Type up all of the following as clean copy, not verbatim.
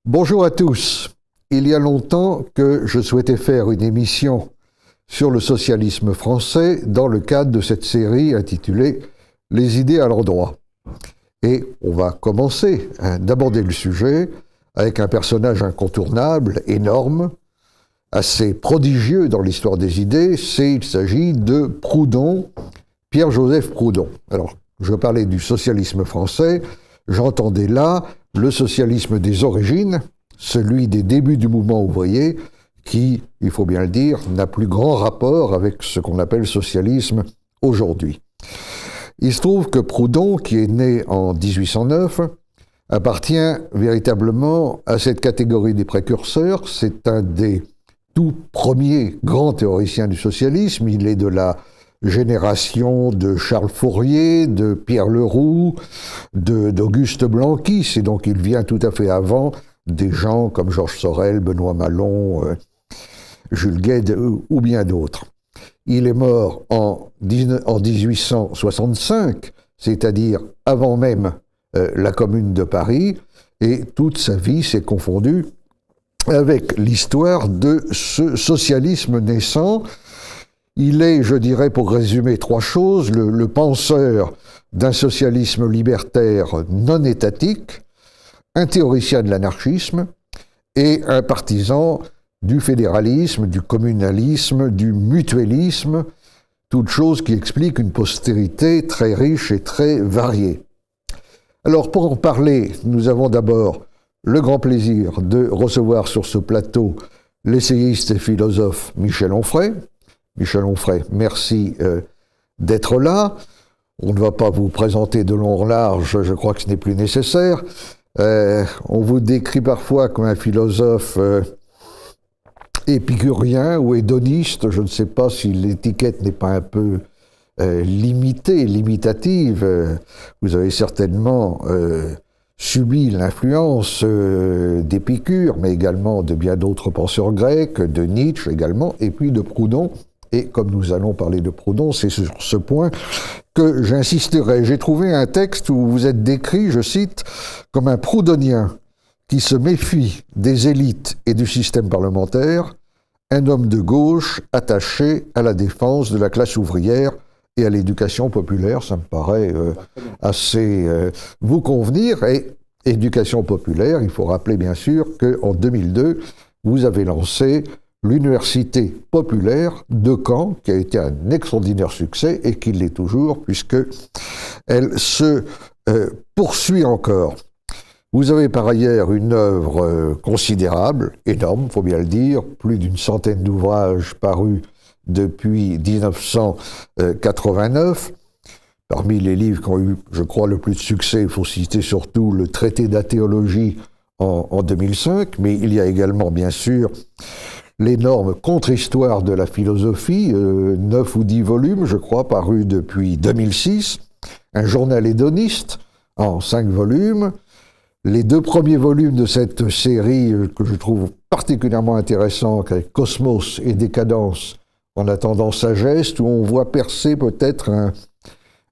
Bonjour à tous. Il y a longtemps que je souhaitais faire une émission sur le socialisme français dans le cadre de cette série intitulée « Les idées à l'endroit ». Et on va commencer d'aborder le sujet avec un personnage incontournable, énorme, assez prodigieux dans l'histoire des idées. Il s'agit de Proudhon, Pierre-Joseph Proudhon. Alors, je parlais du socialisme français, j'entendais là le socialisme des origines, celui des débuts du mouvement ouvrier, qui, il faut bien le dire, n'a plus grand rapport avec ce qu'on appelle socialisme aujourd'hui. Il se trouve que Proudhon, qui est né en 1809, appartient véritablement à cette catégorie des précurseurs. C'est un des tout premiers grands théoriciens du socialisme. Il est de la génération de Charles Fourier, de Pierre Leroux, d'Auguste Blanquis, et donc il vient tout à fait avant des gens comme Georges Sorel, Benoît Malon, Jules Guesde ou bien d'autres. Il est mort en 1865, c'est-à-dire avant même la Commune de Paris, et toute sa vie s'est confondue avec l'histoire de ce socialisme naissant. Il est, je dirais, pour résumer trois choses, le penseur d'un socialisme libertaire non étatique, un théoricien de l'anarchisme et un partisan du fédéralisme, du communalisme, du mutualisme, toutes choses qui expliquent une postérité très riche et très variée. Alors, pour en parler, nous avons d'abord le grand plaisir de recevoir sur ce plateau l'essayiste et philosophe Michel Onfray. Michel Onfray, merci d'être là. On ne va pas vous présenter de long en large, je crois que ce n'est plus nécessaire. On vous décrit parfois comme un philosophe épicurien ou hédoniste. Je ne sais pas si l'étiquette n'est pas un peu limitée, limitative. Vous avez certainement subi l'influence d'Épicure, mais également de bien d'autres penseurs grecs, de Nietzsche également, et puis de Proudhon. Et comme nous allons parler de Proudhon, c'est sur ce point que j'insisterai. J'ai trouvé un texte où vous êtes décrit, je cite, comme un proudhonien qui se méfie des élites et du système parlementaire, un homme de gauche attaché à la défense de la classe ouvrière et à l'éducation populaire. Ça me paraît assez vous convenir. Et éducation populaire, il faut rappeler bien sûr qu'en 2002, vous avez lancé l'Université populaire de Caen, qui a été un extraordinaire succès et qui l'est toujours, puisqu'elle se poursuit encore. Vous avez par ailleurs une œuvre considérable, énorme, il faut bien le dire, plus d'une centaine d'ouvrages parus depuis 1989. Parmi les livres qui ont eu, je crois, le plus de succès, il faut citer surtout le traité d'athéologie en 2005, mais il y a également, bien sûr, l'énorme contre-histoire de la philosophie, 9 ou 10 volumes, je crois, parus depuis 2006, un journal hédoniste en 5 volumes, les 2 premiers volumes de cette série que je trouve particulièrement intéressant, avec Cosmos et Décadence, en attendant Sagesse, où on voit percer peut-être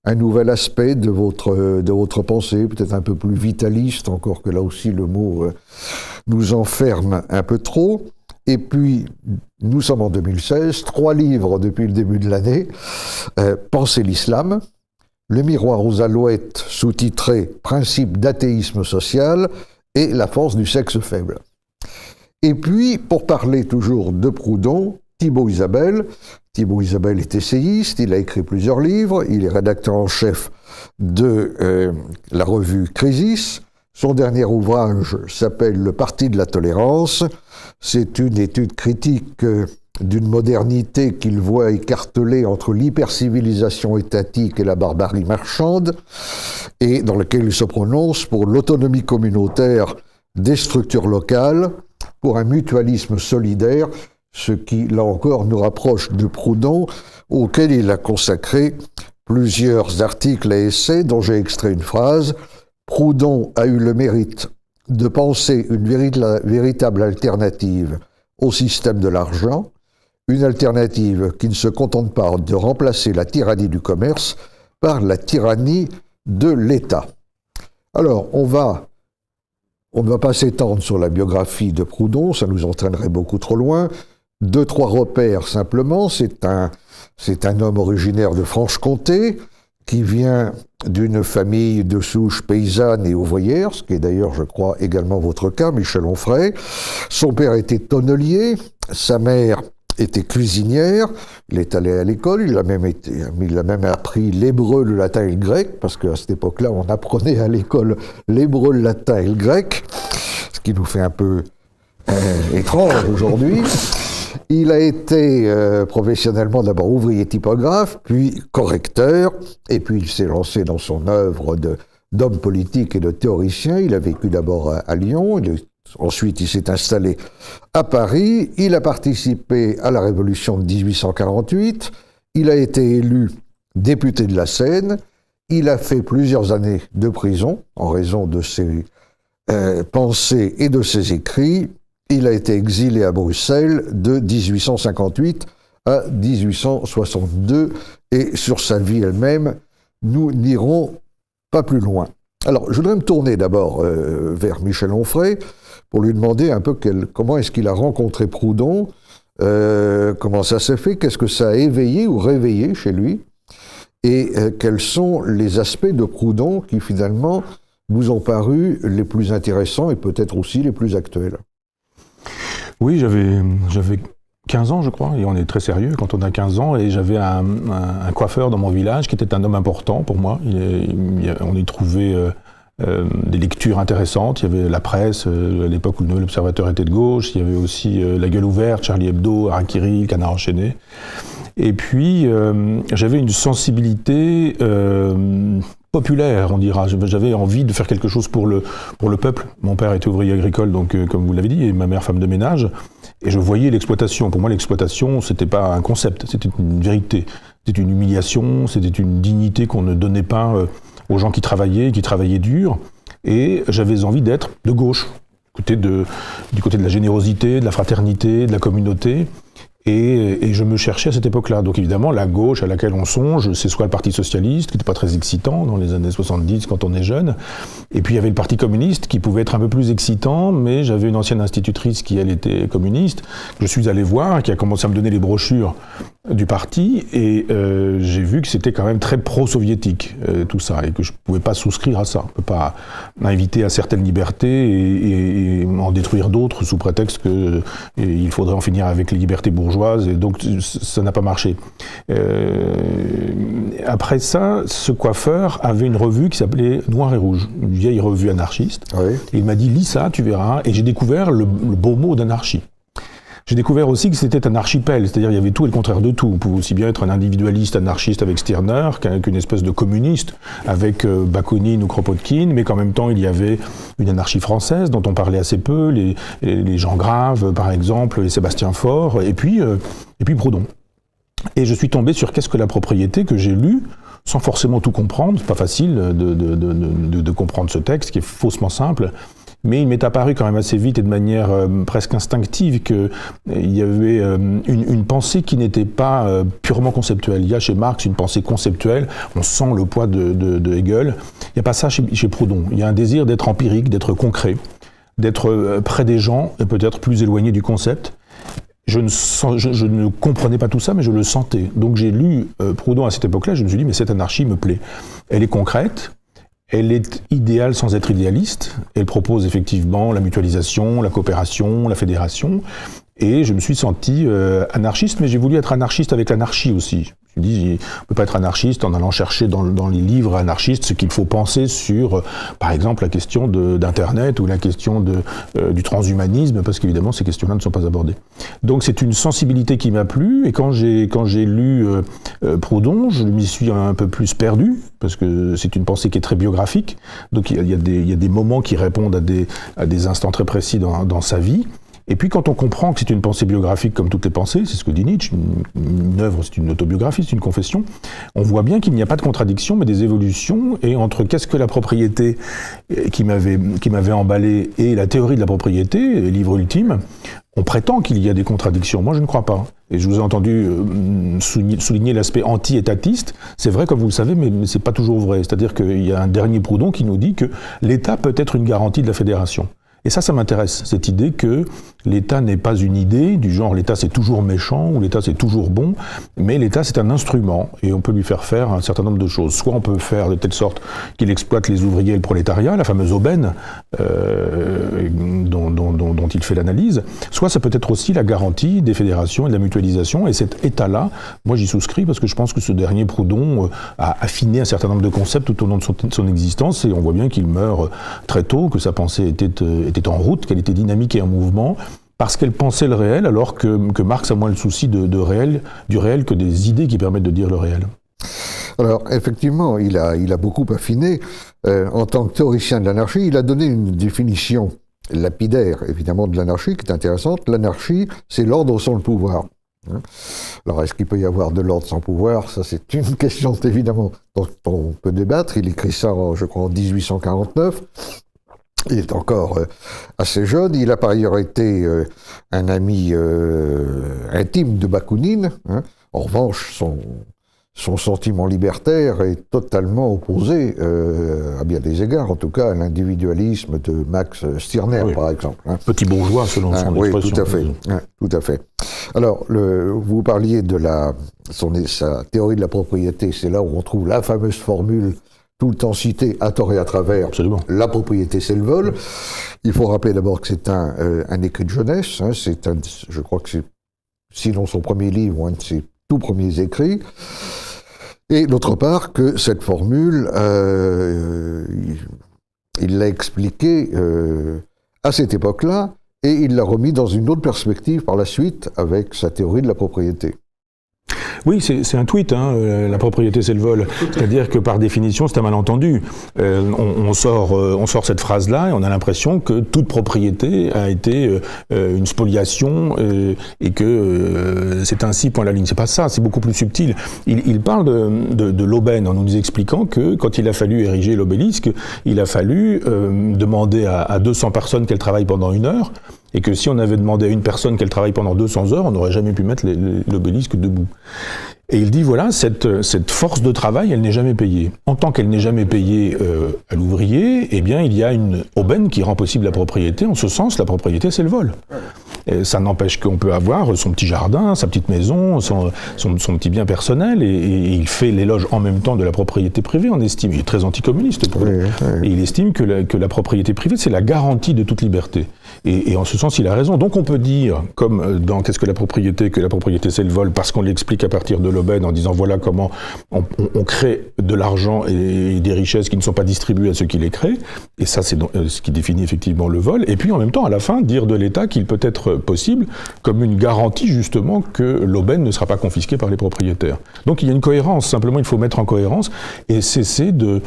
un nouvel aspect de votre pensée, peut-être un peu plus vitaliste, encore que là aussi le mot nous enferme un peu trop. Et puis, nous sommes en 2016, 3 livres depuis le début de l'année, Penser l'islam, Le miroir aux alouettes, sous-titré Principe d'athéisme social, et La force du sexe faible. Et puis, pour parler toujours de Proudhon, Thibaut Isabelle. Thibaut Isabelle est essayiste, il a écrit plusieurs livres, il est rédacteur en chef de la revue Crisis. Son dernier ouvrage s'appelle Le Parti de la tolérance. C'est une étude critique d'une modernité qu'il voit écartelée entre l'hypercivilisation étatique et la barbarie marchande, et dans laquelle il se prononce pour l'autonomie communautaire des structures locales, pour un mutualisme solidaire, ce qui, là encore, nous rapproche de Proudhon, auquel il a consacré plusieurs articles et essais dont j'ai extrait une phrase. Proudhon a eu le mérite de penser une véritable alternative au système de l'argent, une alternative qui ne se contente pas de remplacer la tyrannie du commerce par la tyrannie de l'État. Alors, on ne va pas s'étendre sur la biographie de Proudhon, ça nous entraînerait beaucoup trop loin. 2-3 repères simplement. C'est un homme originaire de Franche-Comté qui vient d'une famille de souche paysanne et ouvrière, ce qui est d'ailleurs, je crois, également votre cas, Michel Onfray. Son père était tonnelier, sa mère était cuisinière, il est allé à l'école, il a même appris l'hébreu, le latin et le grec, parce qu'à cette époque-là, on apprenait à l'école l'hébreu, le latin et le grec, ce qui nous fait un peu étrange aujourd'hui. Il a été professionnellement d'abord ouvrier typographe, puis correcteur, et puis il s'est lancé dans son œuvre d'homme politique et de théoricien. Il a vécu d'abord à Lyon, ensuite il s'est installé à Paris, il a participé à la Révolution de 1848, il a été élu député de la Seine, il a fait plusieurs années de prison en raison de ses pensées et de ses écrits. Il a été exilé à Bruxelles de 1858 à 1862 et sur sa vie elle-même, nous n'irons pas plus loin. Alors, je voudrais me tourner d'abord vers Michel Onfray pour lui demander un peu comment est-ce qu'il a rencontré Proudhon, comment ça s'est fait, qu'est-ce que ça a éveillé ou réveillé chez lui, et quels sont les aspects de Proudhon qui finalement vous ont paru les plus intéressants et peut-être aussi les plus actuels. Oui, j'avais 15 ans, je crois, et on est très sérieux quand on a 15 ans, et j'avais un coiffeur dans mon village qui était un homme important pour moi. On y trouvait des lectures intéressantes, il y avait la presse, à l'époque où le Nouvel Observateur était de gauche, il y avait aussi La Gueule ouverte, Charlie Hebdo, Harakiri, Le Canard enchaîné. Et puis, j'avais une sensibilité populaire, on dira. J'avais envie de faire quelque chose pour le peuple. Mon père était ouvrier agricole, donc comme vous l'avez dit, et ma mère femme de ménage. Et je voyais l'exploitation. Pour moi, l'exploitation, c'était pas un concept, c'était une vérité. C'était une humiliation, c'était une dignité qu'on ne donnait pas aux gens qui travaillaient dur. Et j'avais envie d'être de gauche, du côté de la générosité, de la fraternité, de la communauté. Et je me cherchais à cette époque-là. Donc évidemment, la gauche à laquelle on songe, c'est soit le Parti socialiste, qui n'était pas très excitant dans les années 70 quand on est jeune, et puis il y avait le Parti communiste qui pouvait être un peu plus excitant, mais j'avais une ancienne institutrice qui, elle, était communiste, que je suis allé voir, qui a commencé à me donner les brochures du parti, et j'ai vu que c'était quand même très pro-soviétique, tout ça, et que je ne pouvais pas souscrire à ça. On ne peut pas inviter à certaines libertés et en détruire d'autres sous prétexte qu'il faudrait en finir avec les libertés bourgeoises, et donc ça n'a pas marché. Après ça, ce coiffeur avait une revue qui s'appelait Noir et Rouge, une vieille revue anarchiste, oui. Et il m'a dit « lis ça, tu verras », et j'ai découvert le beau mot d'anarchie. J'ai découvert aussi que c'était un archipel, c'est-à-dire il y avait tout et le contraire de tout. On pouvait aussi bien être un individualiste anarchiste avec Stirner qu'une espèce de communiste avec Bakounine ou Kropotkin, mais qu'en même temps il y avait une anarchie française dont on parlait assez peu, les Jean Grave par exemple, les Sébastien Faure, et puis Proudhon. Et je suis tombé sur Qu'est-ce que la propriété, que j'ai lu, sans forcément tout comprendre. C'est pas facile de comprendre ce texte qui est faussement simple. Mais il m'est apparu quand même assez vite et de manière presque instinctive qu'il y avait une pensée qui n'était pas purement conceptuelle. Il y a chez Marx une pensée conceptuelle, on sent le poids de Hegel. Il n'y a pas ça chez Proudhon. Il y a un désir d'être empirique, d'être concret, d'être près des gens et peut-être plus éloigné du concept. Je ne comprenais pas tout ça, mais je le sentais. Donc j'ai lu Proudhon à cette époque-là, je me suis dit, mais cette anarchie me plaît. Elle est concrète. Elle est idéale sans être idéaliste. Elle propose effectivement la mutualisation, la coopération, la fédération. Et je me suis senti anarchiste, mais j'ai voulu être anarchiste avec l'anarchie aussi. Je me dis, on ne peut pas être anarchiste en allant chercher dans les livres anarchistes ce qu'il faut penser sur, par exemple, la question d'Internet ou la question du transhumanisme, parce qu'évidemment, ces questions-là ne sont pas abordées. Donc c'est une sensibilité qui m'a plu, et quand j'ai lu Proudhon, je m'y suis un peu plus perdu, parce que c'est une pensée qui est très biographique, donc il y a des moments qui répondent à des instants très précis dans sa vie. Et puis quand on comprend que c'est une pensée biographique comme toutes les pensées, c'est ce que dit Nietzsche, une œuvre c'est une autobiographie, c'est une confession, on voit bien qu'il n'y a pas de contradiction mais des évolutions, et entre qu'est-ce que la propriété qui m'avait emballé et la théorie de la propriété, livre ultime, on prétend qu'il y a des contradictions. Moi, je ne crois pas. Et je vous ai entendu souligner l'aspect anti-étatiste. C'est vrai, comme vous le savez, mais c'est pas toujours vrai. C'est-à-dire qu'il y a un dernier Proudhon qui nous dit que l'État peut être une garantie de la fédération. Et ça m'intéresse, cette idée que l'État n'est pas une idée, du genre l'État c'est toujours méchant ou l'État c'est toujours bon, mais l'État c'est un instrument et on peut lui faire un certain nombre de choses. Soit on peut faire de telle sorte qu'il exploite les ouvriers et le prolétariat, la fameuse aubaine dont il fait l'analyse, soit ça peut être aussi la garantie des fédérations et de la mutualisation, et cet État-là, moi j'y souscris parce que je pense que ce dernier Proudhon a affiné un certain nombre de concepts tout au long de son existence, et on voit bien qu'il meurt très tôt, que sa pensée était en route, qu'elle était dynamique et en mouvement, parce qu'elle pensait le réel, alors que Marx a moins le souci du réel que des idées qui permettent de dire le réel. Alors, effectivement, il a beaucoup affiné. En tant que théoricien de l'anarchie, il a donné une définition lapidaire, évidemment, de l'anarchie, qui est intéressante. L'anarchie, c'est l'ordre sans le pouvoir. Alors, est-ce qu'il peut y avoir de l'ordre sans pouvoir? Ça, c'est une question, évidemment, dont on peut débattre. Il écrit ça, je crois, en 1849. Il est encore assez jeune. Il a par ailleurs été un ami intime de Bakounine. En revanche, son sentiment libertaire est totalement opposé, à bien des égards, en tout cas, à l'individualisme de Max Stirner, oui, par exemple. Petit bourgeois, selon son expression. Oui, tout à fait. Tout à fait. Alors, vous parliez de sa théorie de la propriété. C'est là où on trouve la fameuse formule tout le temps cité à tort et à travers. Absolument. La propriété, c'est le vol. Il faut rappeler d'abord que c'est un écrit de jeunesse. Je crois que c'est, sinon son premier livre, ou un de ses tout premiers écrits. Et d'autre part, que cette formule, il l'a expliquée à cette époque-là, et il l'a remis dans une autre perspective par la suite avec sa théorie de la propriété. Oui, c'est un tweet, la propriété c'est le vol. C'est-à-dire que par définition, c'est un malentendu. On sort cette phrase-là et on a l'impression que toute propriété a été une spoliation et que c'est ainsi point la ligne. C'est pas ça, c'est beaucoup plus subtil. Il parle de l'aubaine en nous expliquant que quand il a fallu ériger l'obélisque, il a fallu demander à 200 personnes qu'elles travaillent pendant 1 heure. Et que si on avait demandé à une personne qu'elle travaille pendant 200 heures, on n'aurait jamais pu mettre l'obélisque debout. Et il dit, voilà, cette force de travail, elle n'est jamais payée. En tant qu'elle n'est jamais payée à l'ouvrier, eh bien, il y a une aubaine qui rend possible la propriété. En ce sens, la propriété, c'est le vol. Et ça n'empêche qu'on peut avoir son petit jardin, sa petite maison, son petit bien personnel, et il fait l'éloge en même temps de la propriété privée, on estime. Il est très anticommuniste pour lui. Et il estime que la propriété privée, c'est la garantie de toute liberté. Et en ce sens, il a raison. Donc on peut dire, comme dans Qu'est-ce que la propriété c'est le vol, parce qu'on l'explique à partir de l'aubaine en disant voilà comment on crée de l'argent et des richesses qui ne sont pas distribuées à ceux qui les créent. Et ça, c'est ce qui définit effectivement le vol. Et puis en même temps, à la fin, dire de l'État qu'il peut être possible comme une garantie justement que l'aubaine ne sera pas confisquée par les propriétaires. Donc il y a une cohérence. Simplement, il faut mettre en cohérence et cesser de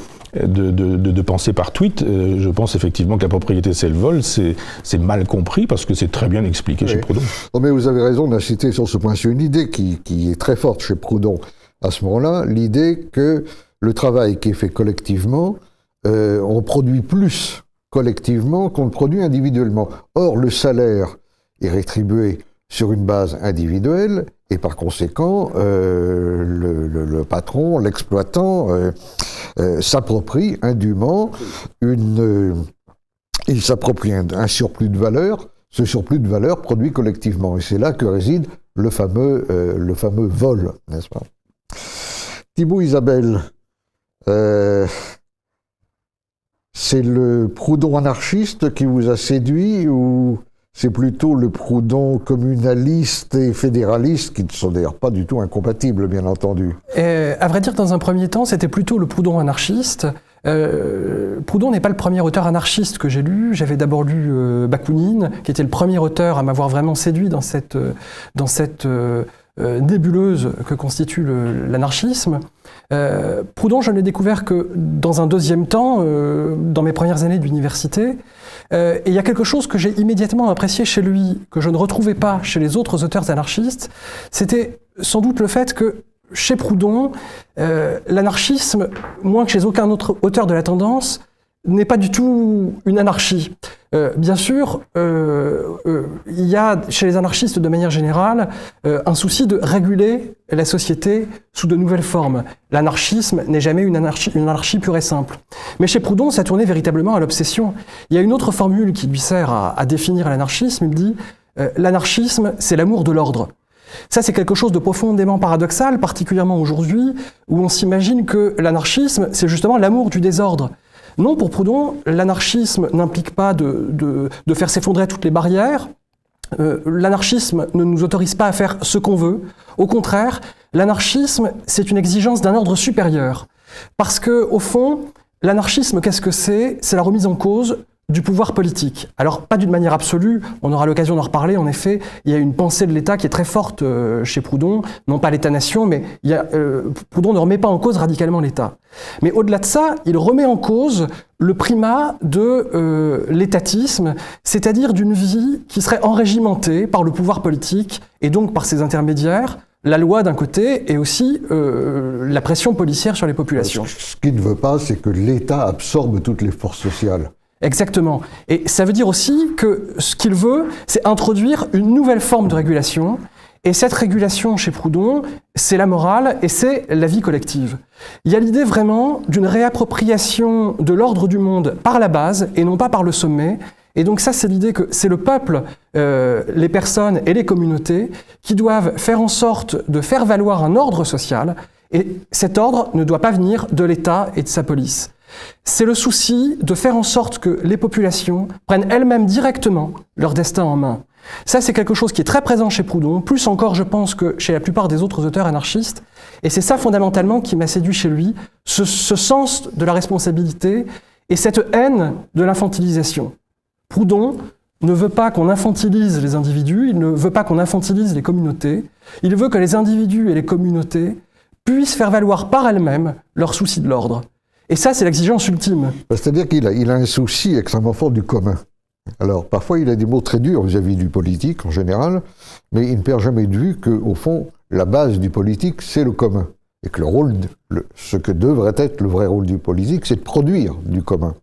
penser par tweet. Je pense effectivement que la propriété c'est le vol, c'est mal compris parce que c'est très bien expliqué chez Proudhon. Non, mais vous avez raison d'inciter sur ce point. C'est une idée qui est très forte chez Proudhon à ce moment-là, l'idée que le travail qui est fait collectivement, on produit plus collectivement qu'on le produit individuellement. Or, le salaire est rétribué sur une base individuelle, et par conséquent, le patron, l'exploitant, s'approprie indûment il s'approprie un surplus de valeur. Ce surplus de valeur produit collectivement, et c'est là que réside le fameux vol, n'est-ce pas? Thibaut Isabelle, c'est le Proudhon anarchiste qui vous a séduit, ou c'est plutôt le Proudhon communaliste et fédéraliste, qui ne sont d'ailleurs pas du tout incompatibles, bien entendu? À vrai dire, dans un premier temps, c'était plutôt le Proudhon anarchiste. Proudhon n'est pas le premier auteur anarchiste que j'ai lu. J'avais d'abord lu Bakounine, qui était le premier auteur à m'avoir vraiment séduit dans cette nébuleuse que constitue l'anarchisme. Proudhon, je ne l'ai découvert que dans un deuxième temps, dans mes premières années d'université, Et il y a quelque chose que j'ai immédiatement apprécié chez lui, que je ne retrouvais pas chez les autres auteurs anarchistes, c'était sans doute le fait que chez Proudhon, l'anarchisme, moins que chez aucun autre auteur de la tendance, n'est pas du tout une anarchie. Bien sûr, il y a chez les anarchistes de manière générale un souci de réguler la société sous de nouvelles formes. L'anarchisme n'est jamais une anarchie pure et simple. Mais chez Proudhon, ça tournait véritablement à l'obsession. Il y a une autre formule qui lui sert à définir l'anarchisme. Il dit l'anarchisme, c'est l'amour de l'ordre. Ça, c'est quelque chose de profondément paradoxal, particulièrement aujourd'hui, où on s'imagine que l'anarchisme, c'est justement l'amour du désordre. Non, pour Proudhon, l'anarchisme n'implique pas de faire s'effondrer toutes les barrières. L'anarchisme ne nous autorise pas à faire ce qu'on veut. Au contraire, l'anarchisme, c'est une exigence d'un ordre supérieur. Parce que, au fond, l'anarchisme, qu'est-ce que c'est ? C'est la remise en cause du pouvoir politique. Alors, pas d'une manière absolue, on aura l'occasion d'en reparler, en effet, il y a une pensée de l'État qui est très forte chez Proudhon, non pas l'État-nation, mais Proudhon ne remet pas en cause radicalement l'État. Mais au-delà de ça, il remet en cause le primat de l'étatisme, c'est-à-dire d'une vie qui serait enrégimentée par le pouvoir politique, et donc par ses intermédiaires, la loi d'un côté, et aussi la pression policière sur les populations. Ce qu'il ne veut pas, c'est que l'État absorbe toutes les forces sociales. Exactement. Et ça veut dire aussi que ce qu'il veut, c'est introduire une nouvelle forme de régulation. Et cette régulation, chez Proudhon, c'est la morale et c'est la vie collective. Il y a l'idée vraiment d'une réappropriation de l'ordre du monde par la base et non pas par le sommet. Et donc ça, c'est l'idée que c'est le peuple, les personnes et les communautés qui doivent faire en sorte de faire valoir un ordre social. Et cet ordre ne doit pas venir de l'État et de sa police. C'est le souci de faire en sorte que les populations prennent elles-mêmes directement leur destin en main. Ça, c'est quelque chose qui est très présent chez Proudhon, plus encore, je pense, que chez la plupart des autres auteurs anarchistes. Et c'est ça, fondamentalement, qui m'a séduit chez lui, ce sens de la responsabilité et cette haine de l'infantilisation. Proudhon ne veut pas qu'on infantilise les individus, il ne veut pas qu'on infantilise les communautés, il veut que les individus et les communautés puissent faire valoir par elles-mêmes leur souci de l'ordre. Et ça, c'est l'exigence ultime. C'est-à-dire qu'il a un souci extrêmement fort du commun. Alors, parfois, il a des mots très durs vis-à-vis du politique, en général, mais il ne perd jamais de vue qu'au fond, la base du politique, c'est le commun. Et que ce que devrait être le vrai rôle du politique, c'est de produire du commun.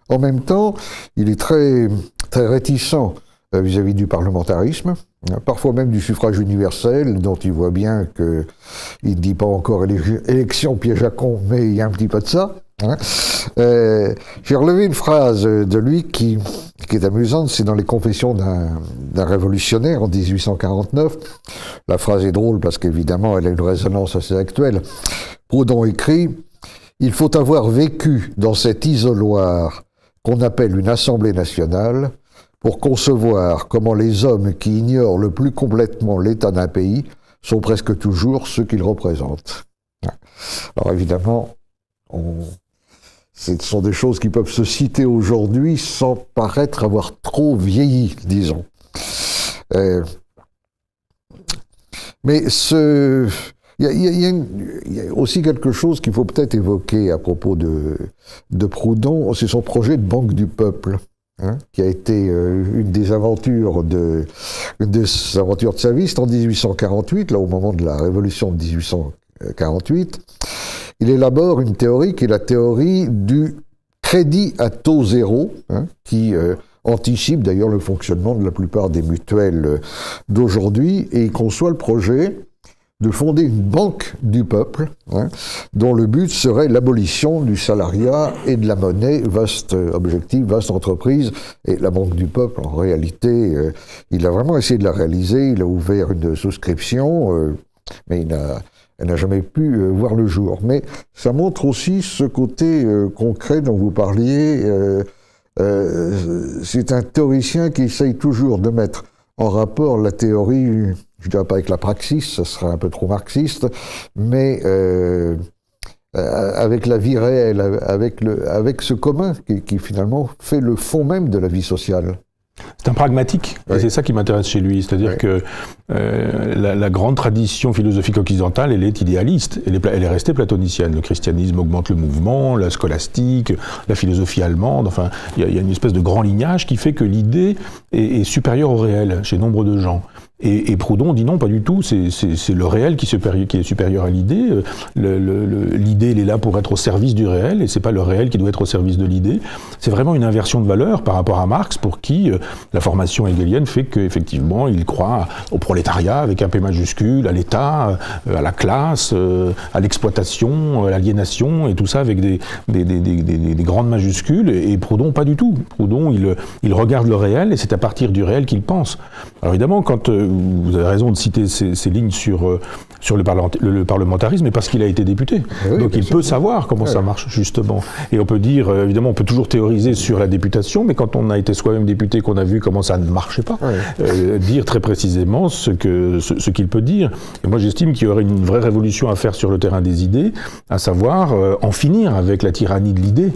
En même temps, il est très, très réticent vis-à-vis du parlementarisme, parfois même du suffrage universel, dont il voit bien qu'il ne dit pas encore élection piège à con, mais il y a un petit peu de ça. J'ai relevé une phrase de lui qui est amusante, c'est dans les Confessions d'un révolutionnaire en 1849. La phrase est drôle parce qu'évidemment elle a une résonance assez actuelle. Proudhon écrit « Il faut avoir vécu dans cet isoloir qu'on appelle une Assemblée nationale pour concevoir comment les hommes qui ignorent le plus complètement l'état d'un pays sont presque toujours ceux qu'ils représentent. » Alors évidemment, ce sont des choses qui peuvent se citer aujourd'hui sans paraître avoir trop vieilli, disons. Mais il y a aussi quelque chose qu'il faut peut-être évoquer à propos de Proudhon, c'est son projet de banque du peuple, qui a été une des aventures de sa vie. C'est en 1848, là au moment de la révolution de 1848. Il élabore une théorie qui est la théorie du crédit à taux zéro, qui anticipe d'ailleurs le fonctionnement de la plupart des mutuelles d'aujourd'hui, et il conçoit le projet de fonder une banque du peuple, dont le but serait l'abolition du salariat et de la monnaie, vaste objectif, vaste entreprise. Et la banque du peuple, en réalité, il a vraiment essayé de la réaliser, il a ouvert une souscription, mais elle n'a jamais pu voir le jour. Mais ça montre aussi ce côté concret dont vous parliez. C'est un théoricien qui essaye toujours de mettre en rapport la théorie, je ne dirais pas avec la praxis, ce serait un peu trop marxiste, mais avec la vie réelle, avec ce commun qui finalement fait le fond même de la vie sociale. C'est un pragmatique, et c'est ça qui m'intéresse chez lui. C'est-à-dire que la grande tradition philosophique occidentale, elle est idéaliste, elle est restée platonicienne. Le christianisme augmente le mouvement, la scolastique, la philosophie allemande, enfin, il y a une espèce de grand lignage qui fait que l'idée est supérieure au réel chez nombre de gens. Et Proudhon dit non, pas du tout, c'est le réel qui est supérieur à l'idée. L'idée, elle est là pour être au service du réel, et c'est pas le réel qui doit être au service de l'idée. C'est vraiment une inversion de valeur par rapport à Marx, pour qui la formation hegelienne fait qu'effectivement, il croit au prolétariat avec un P majuscule, à l'État, à la classe, à l'exploitation, à l'aliénation, et tout ça avec des grandes majuscules. Et Proudhon, pas du tout. Proudhon, il regarde le réel, et c'est à partir du réel qu'il pense. Alors évidemment, quand vous avez raison de citer ces lignes sur le parlementarisme, mais parce qu'il a été député. Oui, donc il peut savoir comment ça marche, justement. Et on peut dire, évidemment, on peut toujours théoriser sur la députation, mais quand on a été soi-même député, qu'on a vu comment ça ne marchait pas, dire très précisément ce qu'il peut dire. Et moi, j'estime qu'il y aurait une vraie révolution à faire sur le terrain des idées, à savoir en finir avec la tyrannie de l'idée.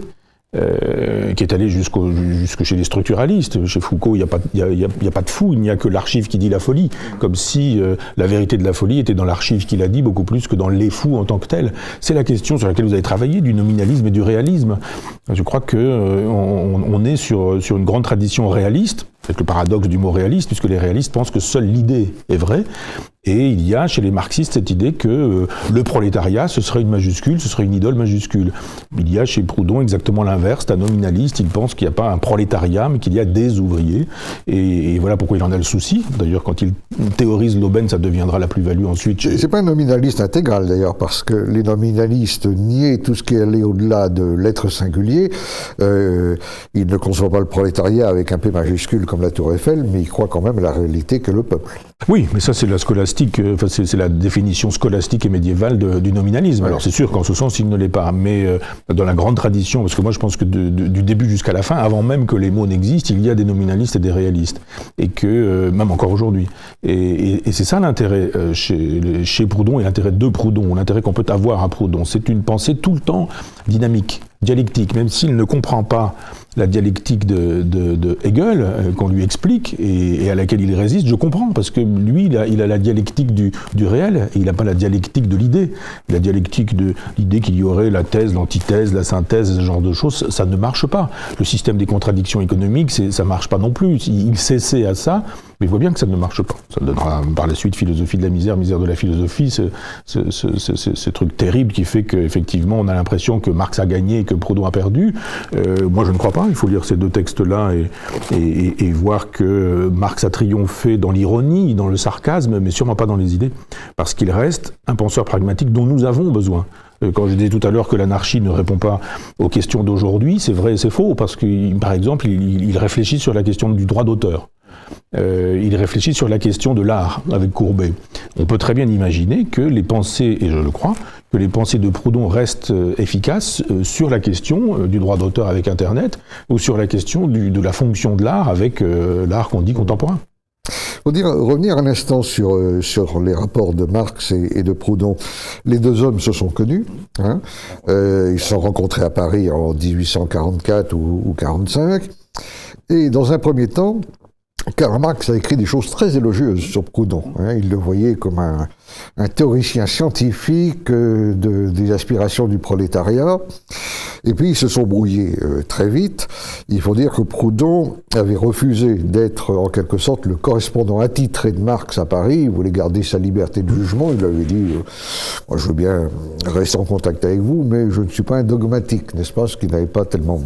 Qui est allé jusque chez les structuralistes. Chez Foucault, il n'y a pas de fou, il n'y a que l'archive qui dit la folie, comme si la vérité de la folie était dans l'archive qui l'a dit, beaucoup plus que dans les fous en tant que tels. C'est la question sur laquelle vous avez travaillé, du nominalisme et du réalisme. Je crois qu'on est sur une grande tradition réaliste, c'est le paradoxe du mot réaliste, puisque les réalistes pensent que seule l'idée est vraie. Et il y a chez les marxistes cette idée que le prolétariat, ce serait une majuscule, ce serait une idole majuscule. Il y a chez Proudhon exactement l'inverse, c'est un nominaliste, il pense qu'il n'y a pas un prolétariat, mais qu'il y a des ouvriers. Et voilà pourquoi il en a le souci. D'ailleurs, quand il théorise l'aubaine, ça deviendra la plus-value ensuite. C'est pas un nominaliste intégral, d'ailleurs, parce que les nominalistes niaient tout ce qui allait au-delà de l'être singulier. Ils ne conçoivent pas le prolétariat avec un P majuscule comme la Tour Eiffel, mais ils croient quand même à la réalité que le peuple. Oui, mais ça c'est la scolastique, enfin, c'est la définition scolastique et médiévale du nominalisme. Alors c'est sûr qu'en ce sens il ne l'est pas, mais dans la grande tradition, parce que moi je pense que du début jusqu'à la fin, avant même que les mots n'existent, il y a des nominalistes et des réalistes, et que même encore aujourd'hui. Et c'est ça l'intérêt chez Proudhon et l'intérêt de Proudhon, l'intérêt qu'on peut avoir à Proudhon, c'est une pensée tout le temps dynamique, dialectique, même s'il ne comprend pas la dialectique de Hegel, qu'on lui explique et à laquelle il résiste, je comprends, parce que lui, il a la dialectique du réel, et il n'a pas la dialectique de l'idée. La dialectique de l'idée qu'il y aurait la thèse, l'antithèse, la synthèse, ce genre de choses, ça ne marche pas. Le système des contradictions économiques, ça ne marche pas non plus. Il s'essaie à ça, mais il voit bien que ça ne marche pas. Ça donnera par la suite philosophie de la misère, misère de la philosophie, ce truc terrible qui fait qu'effectivement on a l'impression que Marx a gagné et que Proudhon a perdu. Moi je ne crois pas, il faut lire ces deux textes-là et voir que Marx a triomphé dans l'ironie, dans le sarcasme, mais sûrement pas dans les idées, parce qu'il reste un penseur pragmatique dont nous avons besoin. Quand je disais tout à l'heure que l'anarchie ne répond pas aux questions d'aujourd'hui, c'est vrai et c'est faux, parce que par exemple il réfléchit sur la question du droit d'auteur. Il réfléchit sur la question de l'art avec Courbet. On peut très bien imaginer que les pensées, et je le crois, que les pensées de Proudhon restent efficaces sur la question du droit d'auteur avec Internet, ou sur la question de la fonction de l'art avec l'art qu'on dit contemporain. Faut revenir un instant sur les rapports de Marx et de Proudhon. Les deux hommes se sont connus. Ils se sont rencontrés à Paris en 1844 ou 45. Et dans un premier temps, Karl Marx a écrit des choses très élogieuses sur Proudhon. Il le voyait comme un théoricien scientifique des aspirations du prolétariat. Et puis ils se sont brouillés très vite. Il faut dire que Proudhon avait refusé d'être en quelque sorte le correspondant attitré de Marx à Paris. Il voulait garder sa liberté de jugement. Il avait dit moi je veux bien rester en contact avec vous, mais je ne suis pas un dogmatique, n'est-ce pas, ce qui n'avait pas tellement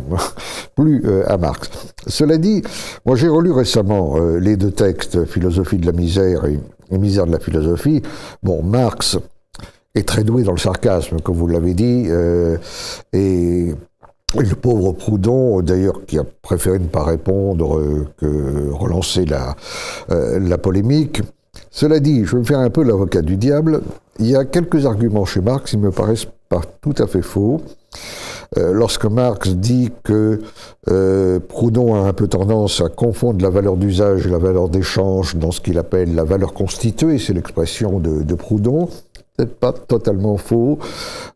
plu à Marx. Cela dit, moi j'ai relu récemment les deux textes, Philosophie de la misère et Misère de la philosophie. Bon, Marx est très doué dans le sarcasme, comme vous l'avez dit, et le pauvre Proudhon, d'ailleurs, qui a préféré ne pas répondre que relancer la polémique. Cela dit, je vais me faire un peu l'avocat du diable. Il y a quelques arguments chez Marx qui me paraissent pas tout à fait faux. Lorsque Marx dit que Proudhon a un peu tendance à confondre la valeur d'usage et la valeur d'échange dans ce qu'il appelle la valeur constituée, c'est l'expression de Proudhon, peut-être pas totalement faux.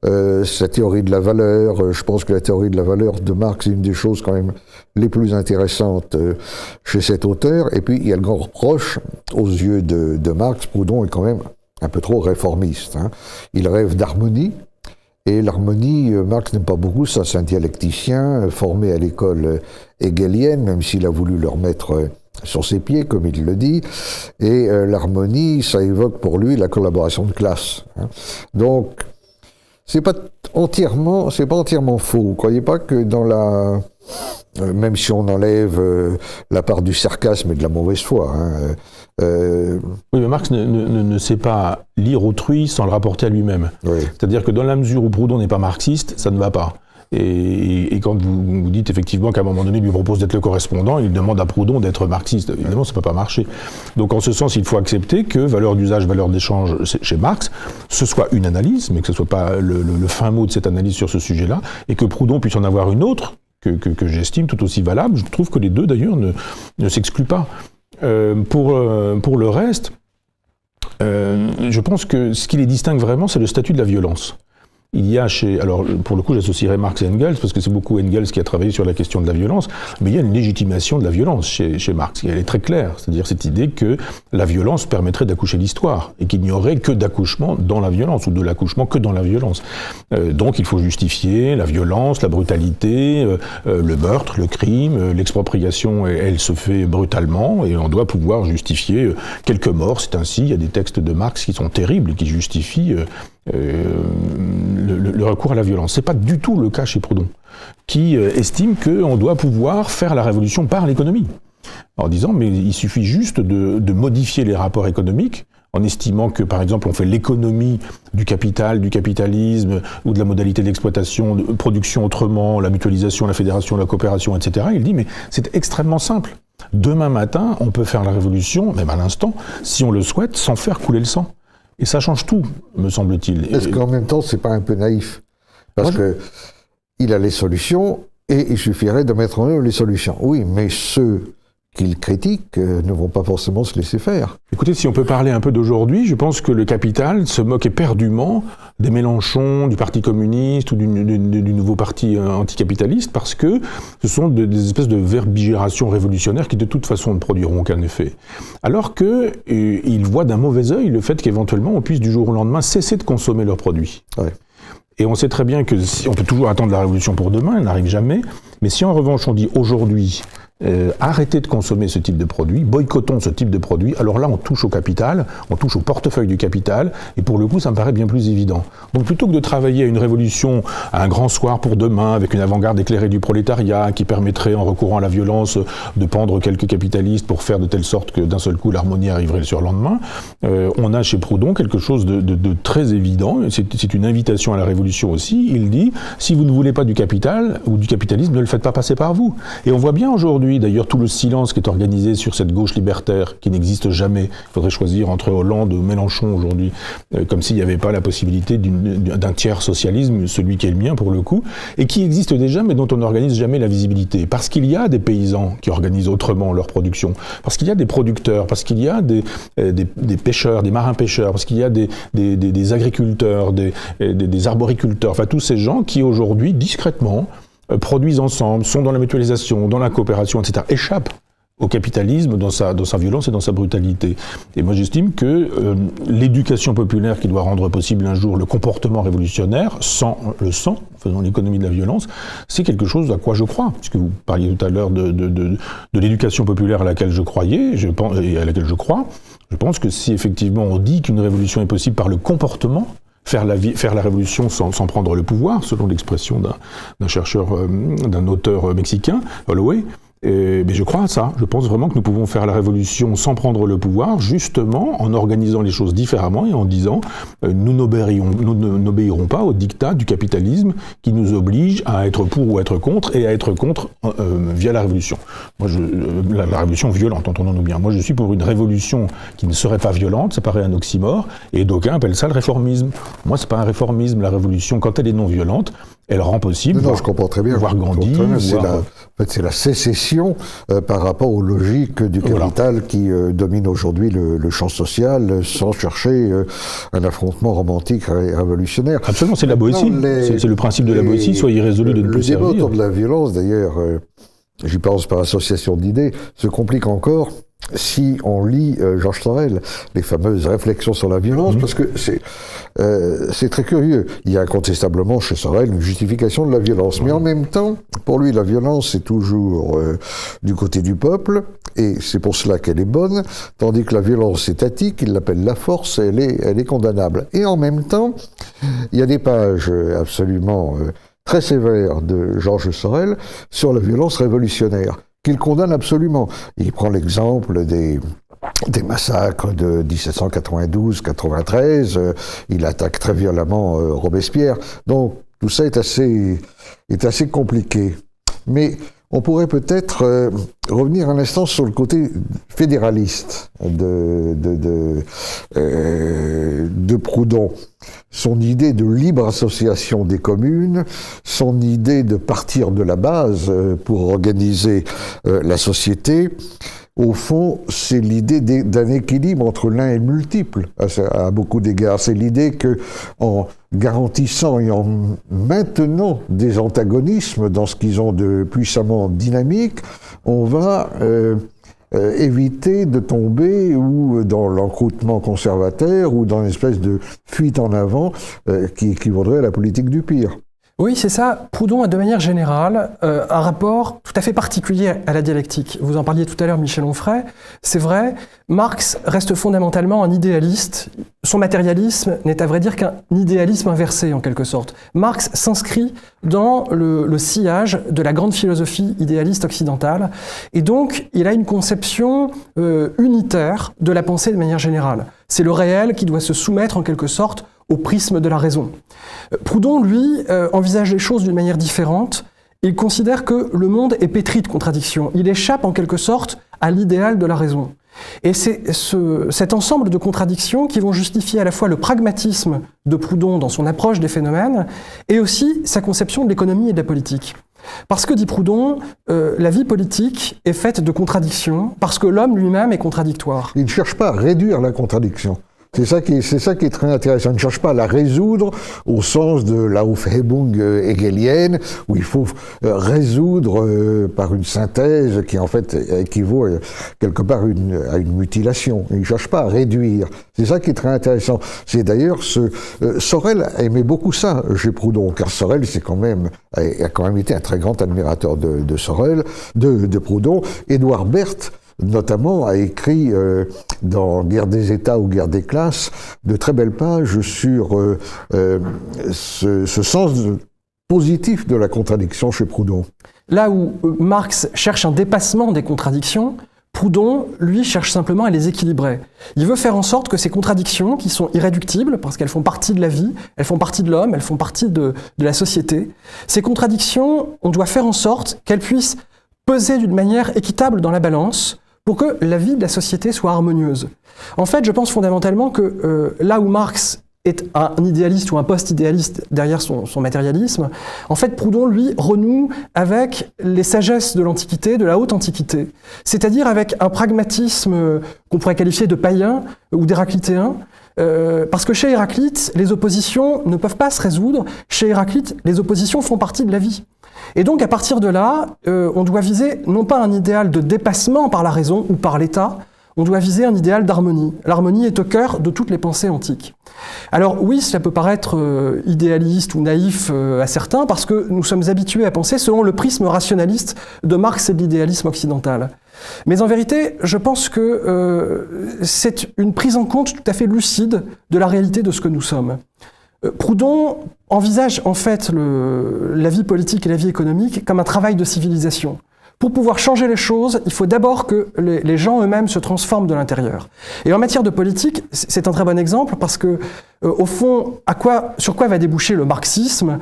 Sa théorie de la valeur, je pense que la théorie de la valeur de Marx est une des choses quand même les plus intéressantes chez cet auteur. Et puis il y a le grand reproche aux yeux de Marx, Proudhon est quand même un peu trop réformiste. Hein. Il rêve d'harmonie. Et l'harmonie, Marx n'aime pas beaucoup ça, c'est un dialecticien formé à l'école hegelienne, même s'il a voulu le remettre sur ses pieds, comme il le dit. Et l'harmonie, ça évoque pour lui la collaboration de classe. Hein. Donc, c'est pas entièrement faux. Vous croyez pas que dans la... même si on enlève la part du sarcasme et de la mauvaise foi. Hein, Oui, mais Marx ne sait pas lire autrui sans le rapporter à lui-même. Oui. C'est-à-dire que dans la mesure où Proudhon n'est pas marxiste, ça ne va pas. Et quand vous dites effectivement qu'à un moment donné, il lui propose d'être le correspondant, il demande à Proudhon d'être marxiste. Évidemment, ça ne peut pas marcher. Donc en ce sens, il faut accepter que valeur d'usage, valeur d'échange chez Marx, ce soit une analyse, mais que ce ne soit pas le fin mot de cette analyse sur ce sujet-là, et que Proudhon puisse en avoir une autre, que j'estime tout aussi valable. Je trouve que les deux, d'ailleurs, ne s'excluent pas. Pour le reste, je pense que ce qui les distingue vraiment, c'est le statut de la violence. Il y a alors pour le coup j'associerais Marx et Engels, parce que c'est beaucoup Engels qui a travaillé sur la question de la violence, mais il y a une légitimation de la violence chez Marx. Elle est très claire, c'est-à-dire cette idée que la violence permettrait d'accoucher l'histoire, et qu'il n'y aurait que d'accouchement dans la violence, ou de l'accouchement que dans la violence. Donc il faut justifier la violence, la brutalité, le meurtre, le crime, l'expropriation, elle se fait brutalement, et on doit pouvoir justifier quelques morts, c'est ainsi. Il y a des textes de Marx qui sont terribles et qui justifient le recours à la violence. C'est pas du tout le cas chez Proudhon, qui estime qu'on doit pouvoir faire la révolution par l'économie, en disant mais il suffit juste de modifier les rapports économiques, en estimant que par exemple on fait l'économie du capital, du capitalisme, ou de la modalité d'exploitation, de production autrement, la mutualisation, la fédération, la coopération, etc. Il dit mais c'est extrêmement simple. Demain matin, on peut faire la révolution, même à l'instant, si on le souhaite, sans faire couler le sang. Et ça change tout, me semble-t-il. Est-ce qu'en même temps, c'est pas un peu naïf? Parce que il a les solutions, et il suffirait de mettre en œuvre les solutions. Oui, mais ceux qu'il critique ne vont pas forcément se laisser faire. Écoutez, si on peut parler un peu d'aujourd'hui, je pense que le capital se moque éperdument des Mélenchon, du Parti communiste ou du nouveau parti anticapitaliste, parce que ce sont des espèces de verbigérations révolutionnaires qui de toute façon ne produiront aucun effet. Alors qu'ils voient d'un mauvais œil le fait qu'éventuellement on puisse du jour au lendemain cesser de consommer leurs produits. Ouais. Et on sait très bien que on peut toujours attendre la révolution pour demain, elle n'arrive jamais, mais si en revanche on dit aujourd'hui arrêtez de consommer ce type de produit, boycottons ce type de produit, alors là on touche au capital, on touche au portefeuille du capital, et pour le coup ça me paraît bien plus évident. Donc plutôt que de travailler à une révolution, à un grand soir pour demain, avec une avant-garde éclairée du prolétariat, qui permettrait en recourant à la violence de pendre quelques capitalistes pour faire de telle sorte que d'un seul coup l'harmonie arriverait le surlendemain, on a chez Proudhon quelque chose de très évident, c'est une invitation à la révolution aussi. Il dit, si vous ne voulez pas du capital ou du capitalisme, ne le faites pas passer par vous. Et on voit bien aujourd'hui, d'ailleurs, tout le silence qui est organisé sur cette gauche libertaire qui n'existe jamais. Il faudrait choisir entre Hollande ou Mélenchon aujourd'hui, comme s'il n'y avait pas la possibilité d'un tiers socialisme, celui qui est le mien pour le coup, et qui existe déjà mais dont on n'organise jamais la visibilité. Parce qu'il y a des paysans qui organisent autrement leur production, parce qu'il y a des producteurs, parce qu'il y a des pêcheurs, des marins-pêcheurs, parce qu'il y a des agriculteurs, des arboriculteurs, enfin tous ces gens qui aujourd'hui, discrètement, produisent ensemble, sont dans la mutualisation, dans la coopération, etc., échappent au capitalisme dans sa violence et dans sa brutalité. Et moi j'estime que l'éducation populaire qui doit rendre possible un jour le comportement révolutionnaire, sans le sang, faisant l'économie de la violence, c'est quelque chose à quoi je crois. Puisque vous parliez tout à l'heure de l'éducation populaire à laquelle je croyais, et à laquelle je crois, je pense que si effectivement on dit qu'une révolution est possible par le comportement, faire la révolution sans prendre le pouvoir, selon l'expression d'un chercheur, d'un auteur mexicain, Holloway. Mais je crois à ça. Je pense vraiment que nous pouvons faire la révolution sans prendre le pouvoir, justement en organisant les choses différemment et en disant nous n'obéirons pas au diktat du capitalisme qui nous oblige à être pour ou être contre, et à être contre via la révolution. Moi, la révolution violente, entendons-nous bien. Moi, je suis pour une révolution qui ne serait pas violente, ça paraît un oxymore, et d'aucuns appellent ça le réformisme. Moi, c'est pas un réformisme, la révolution, quand elle est non violente, Elle rend possible, non, je comprends très bien, voir Gandhi. C'est la sécession par rapport aux logiques du capital qui domine aujourd'hui le champ social, sans chercher un affrontement romantique et révolutionnaire. Absolument, c'est la Boétie. C'est le principe de la Boétie, soyez irrésolu de ne plus servir. Le débat autour de la violence, d'ailleurs, j'y pense par association d'idées, se complique encore si on lit Georges Sorel, les fameuses réflexions sur la violence, parce que c'est très curieux. Il y a incontestablement chez Sorel une justification de la violence, mais en même temps, pour lui, la violence c'est toujours du côté du peuple, et c'est pour cela qu'elle est bonne, tandis que la violence étatique, il l'appelle la force, elle est condamnable. Et en même temps, il y a des pages absolument très sévères de Georges Sorel sur la violence révolutionnaire, qu'il condamne absolument. Il prend l'exemple des massacres de 1792-93, il attaque très violemment Robespierre. Donc tout ça est assez compliqué. Mais on pourrait peut-être revenir un instant sur le côté fédéraliste de Proudhon. Son idée de libre association des communes, son idée de partir de la base pour organiser la société, au fond, c'est l'idée d'un équilibre entre l'un et le multiple, à beaucoup d'égards. C'est l'idée que, en garantissant et en maintenant des antagonismes dans ce qu'ils ont de puissamment dynamique, on va éviter de tomber ou dans l'encroûtement conservateur ou dans une espèce de fuite en avant qui équivaudrait à la politique du pire. Oui, c'est ça. Proudhon a de manière générale un rapport tout à fait particulier à la dialectique. Vous en parliez tout à l'heure, Michel Onfray. C'est vrai, Marx reste fondamentalement un idéaliste. Son matérialisme n'est à vrai dire qu'un idéalisme inversé, en quelque sorte. Marx s'inscrit dans le sillage de la grande philosophie idéaliste occidentale. Et donc, il a une conception unitaire de la pensée de manière générale. C'est le réel qui doit se soumettre, en quelque sorte, au prisme de la raison. Proudhon, lui, envisage les choses d'une manière différente. Il considère que le monde est pétri de contradictions. Il échappe en quelque sorte à l'idéal de la raison. Et c'est cet ensemble de contradictions qui vont justifier à la fois le pragmatisme de Proudhon dans son approche des phénomènes et aussi sa conception de l'économie et de la politique. Parce que, dit Proudhon, la vie politique est faite de contradictions, parce que l'homme lui-même est contradictoire. Il ne cherche pas à réduire la contradiction. C'est ça qui est très intéressant. Il ne cherche pas à la résoudre au sens de la Aufhebung hegelienne, où il faut résoudre par une synthèse qui en fait équivaut quelque part à une mutilation. Il ne cherche pas à réduire. C'est ça qui est très intéressant. C'est d'ailleurs Sorel aimait beaucoup ça chez Proudhon, car Sorel a quand même été un très grand admirateur de Sorel, de Proudhon. Édouard Berthe, notamment, a écrit dans Guerre des États ou Guerre des classes de très belles pages sur ce sens positif de la contradiction chez Proudhon. Là où Marx cherche un dépassement des contradictions, Proudhon, lui, cherche simplement à les équilibrer. Il veut faire en sorte que ces contradictions, qui sont irréductibles, parce qu'elles font partie de la vie, elles font partie de l'homme, elles font partie de la société, ces contradictions, on doit faire en sorte qu'elles puissent peser d'une manière équitable dans la balance, pour que la vie de la société soit harmonieuse. En fait, je pense fondamentalement que là où Marx est un idéaliste ou un post-idéaliste derrière son matérialisme, en fait, Proudhon, lui, renoue avec les sagesses de l'Antiquité, de la haute Antiquité, c'est-à-dire avec un pragmatisme qu'on pourrait qualifier de païen ou d'héraclitéen, parce que chez Héraclite, les oppositions ne peuvent pas se résoudre. Chez Héraclite, les oppositions font partie de la vie. Et donc, à partir de là, on doit viser non pas un idéal de dépassement par la raison ou par l'État, on doit viser un idéal d'harmonie. L'harmonie est au cœur de toutes les pensées antiques. Alors oui, cela peut paraître idéaliste ou naïf à certains, parce que nous sommes habitués à penser selon le prisme rationaliste de Marx et de l'idéalisme occidental. Mais en vérité, je pense que c'est une prise en compte tout à fait lucide de la réalité de ce que nous sommes. Proudhon envisage en fait la vie politique et la vie économique comme un travail de civilisation. Pour pouvoir changer les choses, il faut d'abord que les gens eux-mêmes se transforment de l'intérieur. Et en matière de politique, c'est un très bon exemple parce que, au fond, sur quoi va déboucher le marxisme ?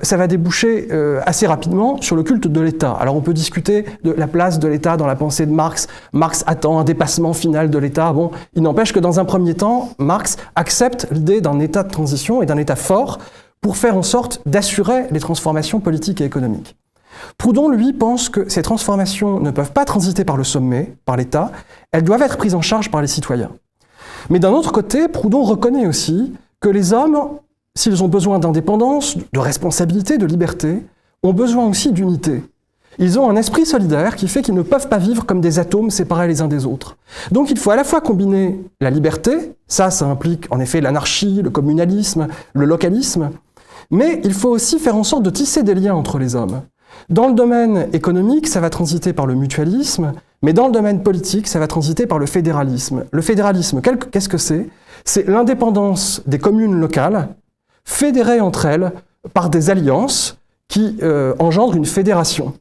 Ça va déboucher assez rapidement sur le culte de l'État. Alors on peut discuter de la place de l'État dans la pensée de Marx. Marx attend un dépassement final de l'État. Bon, il n'empêche que dans un premier temps, Marx accepte l'idée d'un État de transition et d'un État fort pour faire en sorte d'assurer les transformations politiques et économiques. Proudhon, lui, pense que ces transformations ne peuvent pas transiter par le sommet, par l'État, elles doivent être prises en charge par les citoyens. Mais d'un autre côté, Proudhon reconnaît aussi que les hommes, s'ils ont besoin d'indépendance, de responsabilité, de liberté, ont besoin aussi d'unité. Ils ont un esprit solidaire qui fait qu'ils ne peuvent pas vivre comme des atomes séparés les uns des autres. Donc il faut à la fois combiner la liberté, ça implique en effet l'anarchie, le communalisme, le localisme, mais il faut aussi faire en sorte de tisser des liens entre les hommes. Dans le domaine économique, ça va transiter par le mutualisme, mais dans le domaine politique, ça va transiter par le fédéralisme. Le fédéralisme, qu'est-ce que c'est ? C'est l'indépendance des communes locales, fédérées entre elles par des alliances qui engendrent une fédération.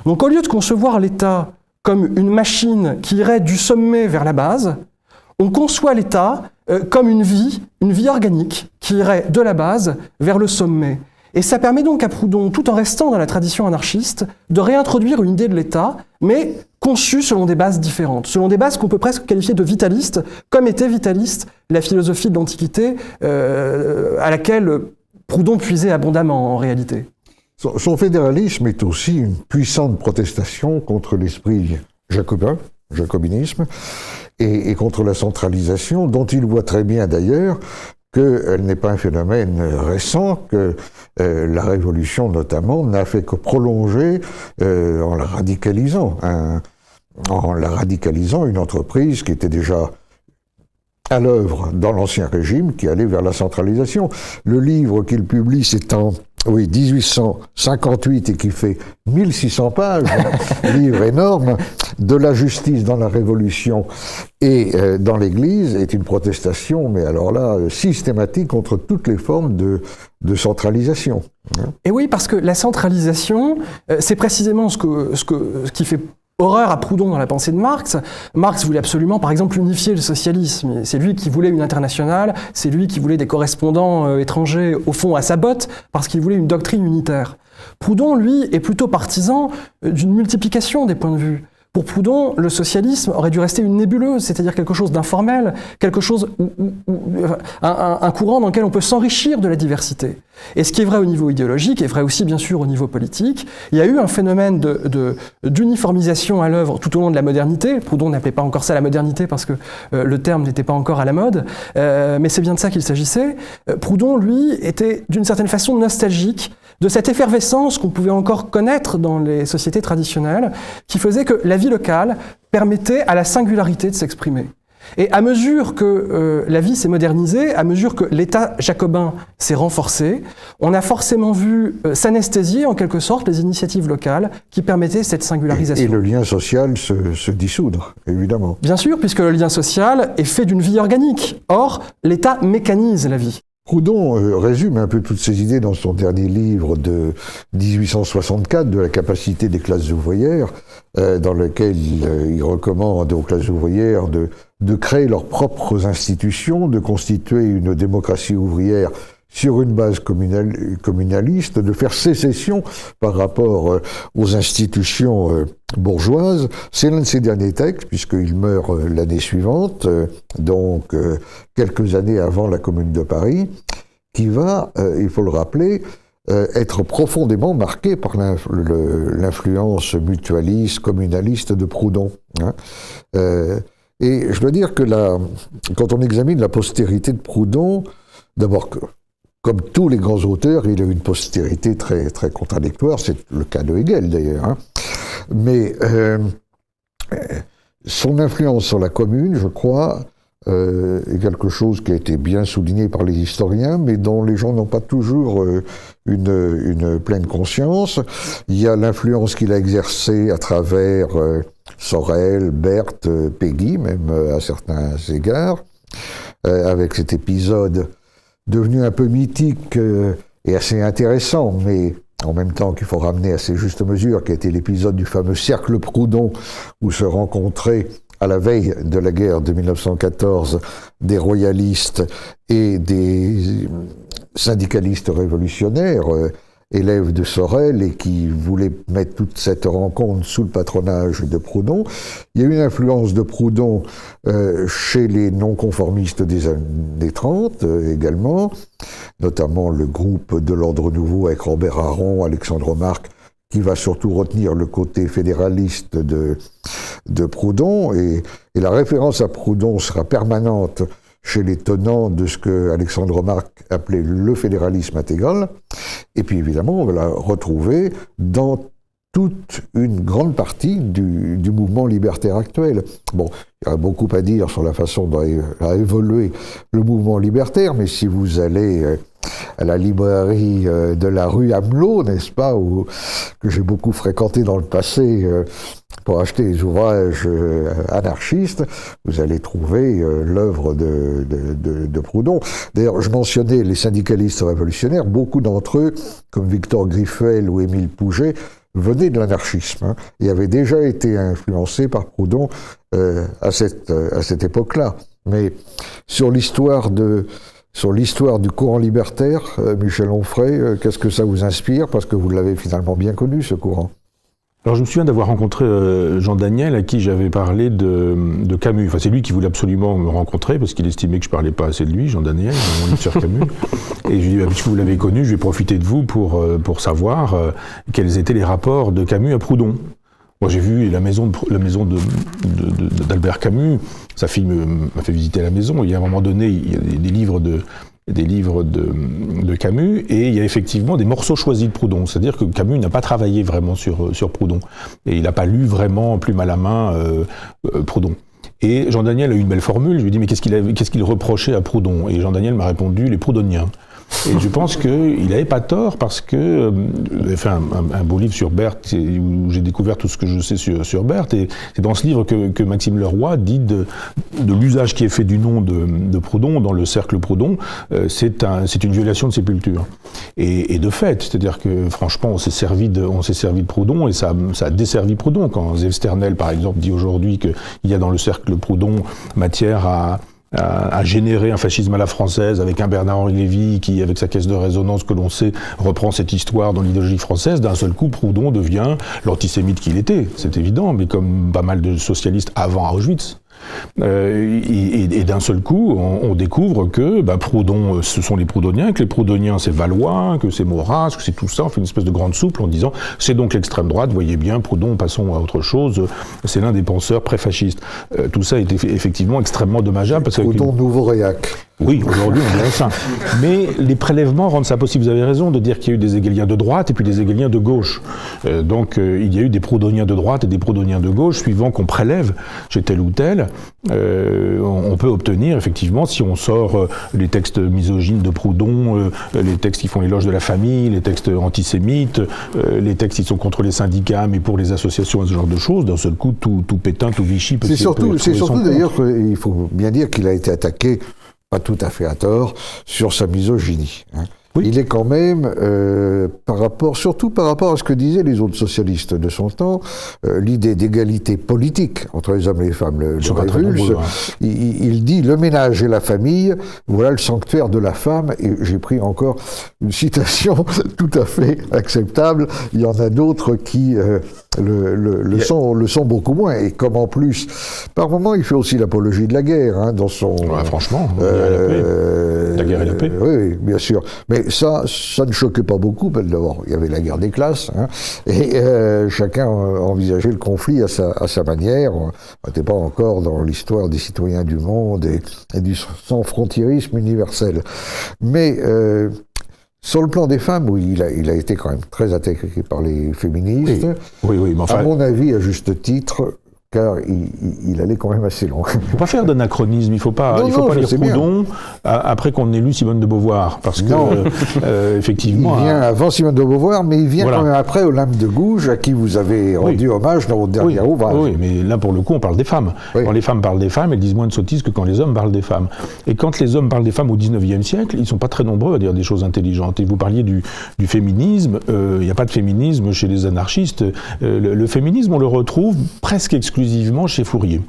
Donc au lieu de concevoir l'État comme une machine qui irait du sommet vers la base, on conçoit l'État comme une vie organique qui irait de la base vers le sommet. Et ça permet donc à Proudhon, tout en restant dans la tradition anarchiste, de réintroduire une idée de l'État, mais conçue selon des bases différentes, selon des bases qu'on peut presque qualifier de vitalistes, comme était vitaliste la philosophie de l'Antiquité, à laquelle Proudhon puisait abondamment en réalité. Son fédéralisme est aussi une puissante protestation contre l'esprit jacobinisme, et contre la centralisation, dont il voit très bien d'ailleurs qu'elle n'est pas un phénomène récent, que la Révolution notamment n'a fait que prolonger en la radicalisant une entreprise qui était déjà à l'œuvre dans l'Ancien Régime, qui allait vers la centralisation. Le livre qu'il publie, c'est en 1858 et qui fait 1600 pages, livre énorme, de la justice dans la Révolution et dans l'Église, est une protestation, mais alors là, systématique contre toutes les formes de centralisation. Et oui, parce que la centralisation, c'est précisément ce qui fait horreur à Proudhon dans la pensée de Marx. Marx voulait absolument, par exemple, unifier le socialisme. C'est lui qui voulait une internationale, c'est lui qui voulait des correspondants étrangers, au fond, à sa botte, parce qu'il voulait une doctrine unitaire. Proudhon, lui, est plutôt partisan d'une multiplication des points de vue. Pour Proudhon, le socialisme aurait dû rester une nébuleuse, c'est-à-dire quelque chose d'informel, quelque chose un courant dans lequel on peut s'enrichir de la diversité. Et ce qui est vrai au niveau idéologique est vrai aussi bien sûr au niveau politique. Il y a eu un phénomène d'uniformisation à l'œuvre tout au long de la modernité. Proudhon n'appelait pas encore ça la modernité parce que le terme n'était pas encore à la mode, mais c'est bien de ça qu'il s'agissait. Proudhon, lui, était d'une certaine façon nostalgique de cette effervescence qu'on pouvait encore connaître dans les sociétés traditionnelles, qui faisait que la vie locale permettait à la singularité de s'exprimer. Et à mesure que la vie s'est modernisée, à mesure que l'État jacobin s'est renforcé, on a forcément vu s'anesthésier en quelque sorte les initiatives locales qui permettaient cette singularisation. Et le lien social se dissoudre, évidemment. Bien sûr, puisque le lien social est fait d'une vie organique. Or, l'État mécanise la vie. Proudhon résume un peu toutes ces idées dans son dernier livre de 1864, de la capacité des classes ouvrières, dans lequel il recommande aux classes ouvrières de créer leurs propres institutions, de constituer une démocratie ouvrière sur une base communaliste, de faire sécession par rapport aux institutions bourgeoises. C'est l'un de ses derniers textes, puisqu'il meurt l'année suivante, donc quelques années avant la Commune de Paris, qui va, il faut le rappeler, être profondément marqué par l'influence mutualiste, communaliste de Proudhon. Et je dois dire que quand on examine la postérité de Proudhon, d'abord, comme tous les grands auteurs, il a une postérité très, très contradictoire, c'est le cas de Hegel d'ailleurs. Mais son influence sur la commune, je crois, est quelque chose qui a été bien souligné par les historiens, mais dont les gens n'ont pas toujours une pleine conscience. Il y a l'influence qu'il a exercée à travers Sorel, Berthe, Péguy, même à certains égards, avec cet épisode devenu un peu mythique et assez intéressant, mais en même temps qu'il faut ramener à ses justes mesures, qui a été l'épisode du fameux cercle Proudhon, où se rencontraient à la veille de la guerre de 1914 des royalistes et des syndicalistes révolutionnaires, élève de Sorel et qui voulait mettre toute cette rencontre sous le patronage de Proudhon. Il y a eu une influence de Proudhon chez les non-conformistes des années 30 également, notamment le groupe de l'Ordre Nouveau avec Robert Harron, Alexandre Marc, qui va surtout retenir le côté fédéraliste de Proudhon, et la référence à Proudhon sera permanente chez les tenants de ce que Alexandre Marc appelait le fédéralisme intégral, et puis évidemment on va la retrouver dans toute une grande partie du mouvement libertaire actuel. Bon, il y a beaucoup à dire sur la façon dont a évolué le mouvement libertaire, mais si vous allez à la librairie de la rue Amelot, n'est-ce pas, que j'ai beaucoup fréquenté dans le passé pour acheter des ouvrages anarchistes, vous allez trouver l'œuvre de Proudhon. D'ailleurs, je mentionnais les syndicalistes révolutionnaires, beaucoup d'entre eux, comme Victor Griffel ou Émile Pouget, venaient de l'anarchisme et avaient déjà été influencés par Proudhon à cette époque-là. Mais sur l'histoire du courant libertaire, Michel Onfray, qu'est-ce que ça vous inspire? Parce que vous l'avez finalement bien connu, ce courant. Alors je me souviens d'avoir rencontré Jean Daniel, à qui j'avais parlé de Camus. Enfin, c'est lui qui voulait absolument me rencontrer, parce qu'il estimait que je parlais pas assez de lui, Jean Daniel, mon livre sur Camus. Et je lui ai dit, puisque vous l'avez connu, je vais profiter de vous pour savoir quels étaient les rapports de Camus à Proudhon. Moi, j'ai vu la maison d'Albert Camus. Sa fille m'a fait visiter la maison. Il y a un moment donné, il y a des livres de Camus, et il y a effectivement des morceaux choisis de Proudhon. C'est-à-dire que Camus n'a pas travaillé vraiment sur Proudhon. Et il n'a pas lu vraiment, plume à la main, Proudhon. Et Jean Daniel a eu une belle formule. Je lui ai dit, mais qu'est-ce qu'il reprochait à Proudhon? Et Jean Daniel m'a répondu, les proudhoniens. Et je pense qu'il n'avait pas tort, parce que j'ai fait un beau livre sur Berthe, où j'ai découvert tout ce que je sais sur Berthe, et c'est dans ce livre que Maxime Leroy dit de l'usage qui est fait du nom de Proudhon dans le cercle Proudhon, c'est une violation de sépulture. Et de fait, c'est-à-dire que franchement, on s'est servi de Proudhon, et ça a desservi Proudhon. Quand Zév Sternel, par exemple, dit aujourd'hui qu'il y a dans le cercle Proudhon matière à générer un fascisme à la française, avec un Bernard-Henri Lévy qui, avec sa caisse de résonance que l'on sait, reprend cette histoire dans l'idéologie française, d'un seul coup, Proudhon devient l'antisémite qu'il était, c'est évident, mais comme pas mal de socialistes avant Auschwitz. Et d'un seul coup, on découvre que Proudhon, ce sont les proudhoniens, que les proudhoniens c'est Valois, que c'est Maurras, que c'est tout ça. On fait une espèce de grande souple en disant c'est donc l'extrême droite, voyez bien, Proudhon, passons à autre chose, c'est l'un des penseurs pré-fascistes. Tout ça est effectivement extrêmement dommageable. Parce Proudhon, nouveau réac. Oui, aujourd'hui on dirait ça. Mais les prélèvements rendent ça possible. Vous avez raison de dire qu'il y a eu des hégéliens de droite et puis des hégéliens de gauche. Donc il y a eu des proudhoniens de droite et des proudhoniens de gauche, suivant qu'on prélève chez tel ou tel. On peut obtenir, effectivement, si on sort les textes misogynes de Proudhon, les textes qui font l'éloge de la famille, les textes antisémites, les textes qui sont contre les syndicats, mais pour les associations et ce genre de choses, d'un seul coup, tout Pétain, tout Vichy peut. C'est surtout d'ailleurs qu'il faut bien dire qu'il a été attaqué, pas tout à fait à tort, sur sa misogynie. Hein. Oui. Il est quand même, surtout par rapport à ce que disaient les autres socialistes de son temps, l'idée d'égalité politique entre les hommes et les femmes le révulse. Il dit le ménage et la famille, voilà le sanctuaire de la femme. Et j'ai pris encore une citation tout à fait acceptable. Il y en a d'autres qui le sont beaucoup moins. Et comme en plus, par moments, il fait aussi l'apologie de la guerre dans son. Franchement, la guerre et la paix. Oui, bien sûr. Mais ça ne choquait pas beaucoup, parce que d'abord, il y avait la guerre des classes, et chacun envisageait le conflit à sa manière. On n'était pas encore dans l'histoire des citoyens du monde et du sans-frontiérisme universel. Mais sur le plan des femmes, oui, il a été quand même très attaqué par les féministes. Oui, mais enfin, à mon avis, à juste titre, car il allait quand même assez loin. Il ne faut pas faire d'anachronisme, il ne faut pas lire Proudhon après qu'on ait lu Simone de Beauvoir, parce que, effectivement... Il vient avant Simone de Beauvoir, mais il vient quand même après Olympe de Gouges, à qui vous avez rendu hommage dans votre dernier ouvrage. Oui, mais là, pour le coup, on parle des femmes. Oui. Quand les femmes parlent des femmes, elles disent moins de sottises que quand les hommes parlent des femmes. Et quand les hommes parlent des femmes au XIXe siècle, ils ne sont pas très nombreux à dire des choses intelligentes. Et vous parliez du féminisme, il n'y a pas de féminisme chez les anarchistes. Le féminisme, on le retrouve presque exclusivement chez Fourier.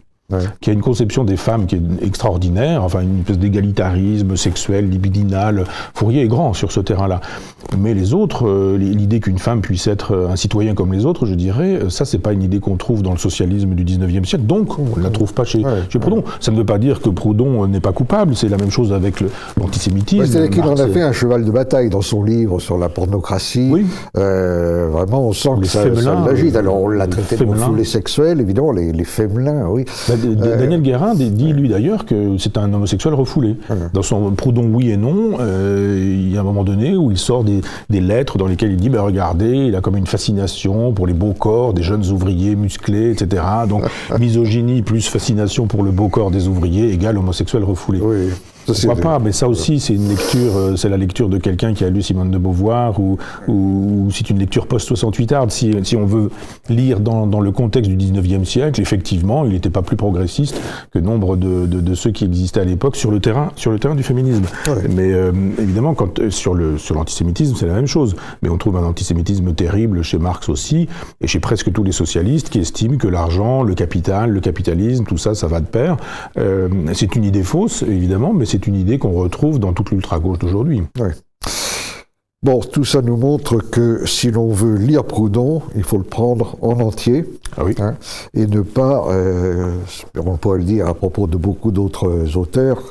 qui a une conception des femmes qui est extraordinaire, enfin une espèce d'égalitarisme sexuel, libidinal. Fourier est grand sur ce terrain-là. Mais les autres, l'idée qu'une femme puisse être un citoyen comme les autres, je dirais, ça c'est pas une idée qu'on trouve dans le socialisme du 19e siècle, donc on ne la trouve pas chez Proudhon. Ça ne veut pas dire que Proudhon n'est pas coupable, c'est la même chose avec l'antisémitisme. C'est-à-dire qu'il en a fait un cheval de bataille dans son livre sur la pornocratie. Oui. Vraiment, on sent que ça l'agite. Alors on l'a traité de foulée sexuelle, évidemment, les fémelins, oui. Daniel Guérin dit lui d'ailleurs que c'est un homosexuel refoulé. Dans son Proudhon oui et non, il y a un moment donné où il sort des lettres dans lesquelles il dit regardez, il a comme une fascination pour les beaux corps des jeunes ouvriers musclés, etc. Donc misogynie plus fascination pour le beau corps des ouvriers égale homosexuel refoulé. Oui. Pourquoi pas, mais ça aussi c'est une lecture, c'est la lecture de quelqu'un qui a lu Simone de Beauvoir ou c'est une lecture post-68arde. Si on veut lire dans le contexte du 19e siècle, effectivement, il n'était pas plus progressiste que nombre de ceux qui existaient à l'époque sur le terrain du féminisme. Mais évidemment, sur l'antisémitisme, c'est la même chose. Mais on trouve un antisémitisme terrible chez Marx aussi, et chez presque tous les socialistes qui estiment que l'argent, le capital, le capitalisme, tout ça, ça va de pair. C'est une idée fausse, évidemment, mais c'est une idée qu'on retrouve dans toute l'ultra-gauche d'aujourd'hui. Oui. Bon, tout ça nous montre que si l'on veut lire Proudhon, il faut le prendre en entier, et ne pas, on pourrait le dire à propos de beaucoup d'autres auteurs,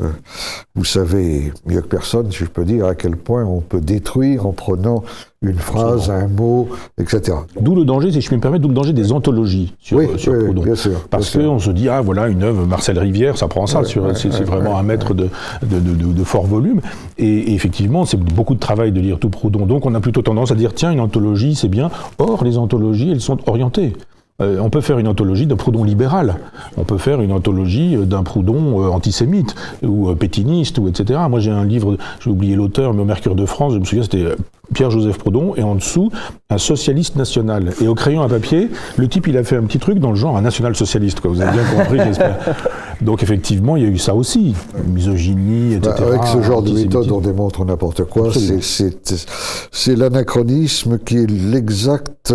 vous savez mieux que personne, si je peux dire, à quel point on peut détruire en prenant une phrase, un mot, etc. D'où le danger, si je puis me permettre, d'où le danger des anthologies sur Proudhon. Bien sûr, parce qu'on se dit, voilà, une œuvre, Marcel Rivière, ça prend ça, c'est vraiment un maître de fort volume. Et effectivement, c'est beaucoup de travail de lire tout Proudhon. Donc on a plutôt tendance à dire, tiens, une anthologie, c'est bien. Or, les anthologies, elles sont orientées. On peut faire une anthologie d'un Proudhon libéral, on peut faire une anthologie d'un Proudhon antisémite ou pétiniste, ou etc. Moi j'ai un livre, j'ai oublié l'auteur, mais au Mercure de France, je me souviens, c'était Pierre-Joseph Proudhon, et en dessous, un socialiste national. Et au crayon à papier, le type il a fait un petit truc dans le genre un national-socialiste, quoi. Vous avez bien compris, j'espère. Donc effectivement, il y a eu ça aussi, misogynie, etc. Avec ce genre de méthode, on démontre n'importe quoi. C'est l'anachronisme qui est l'exacte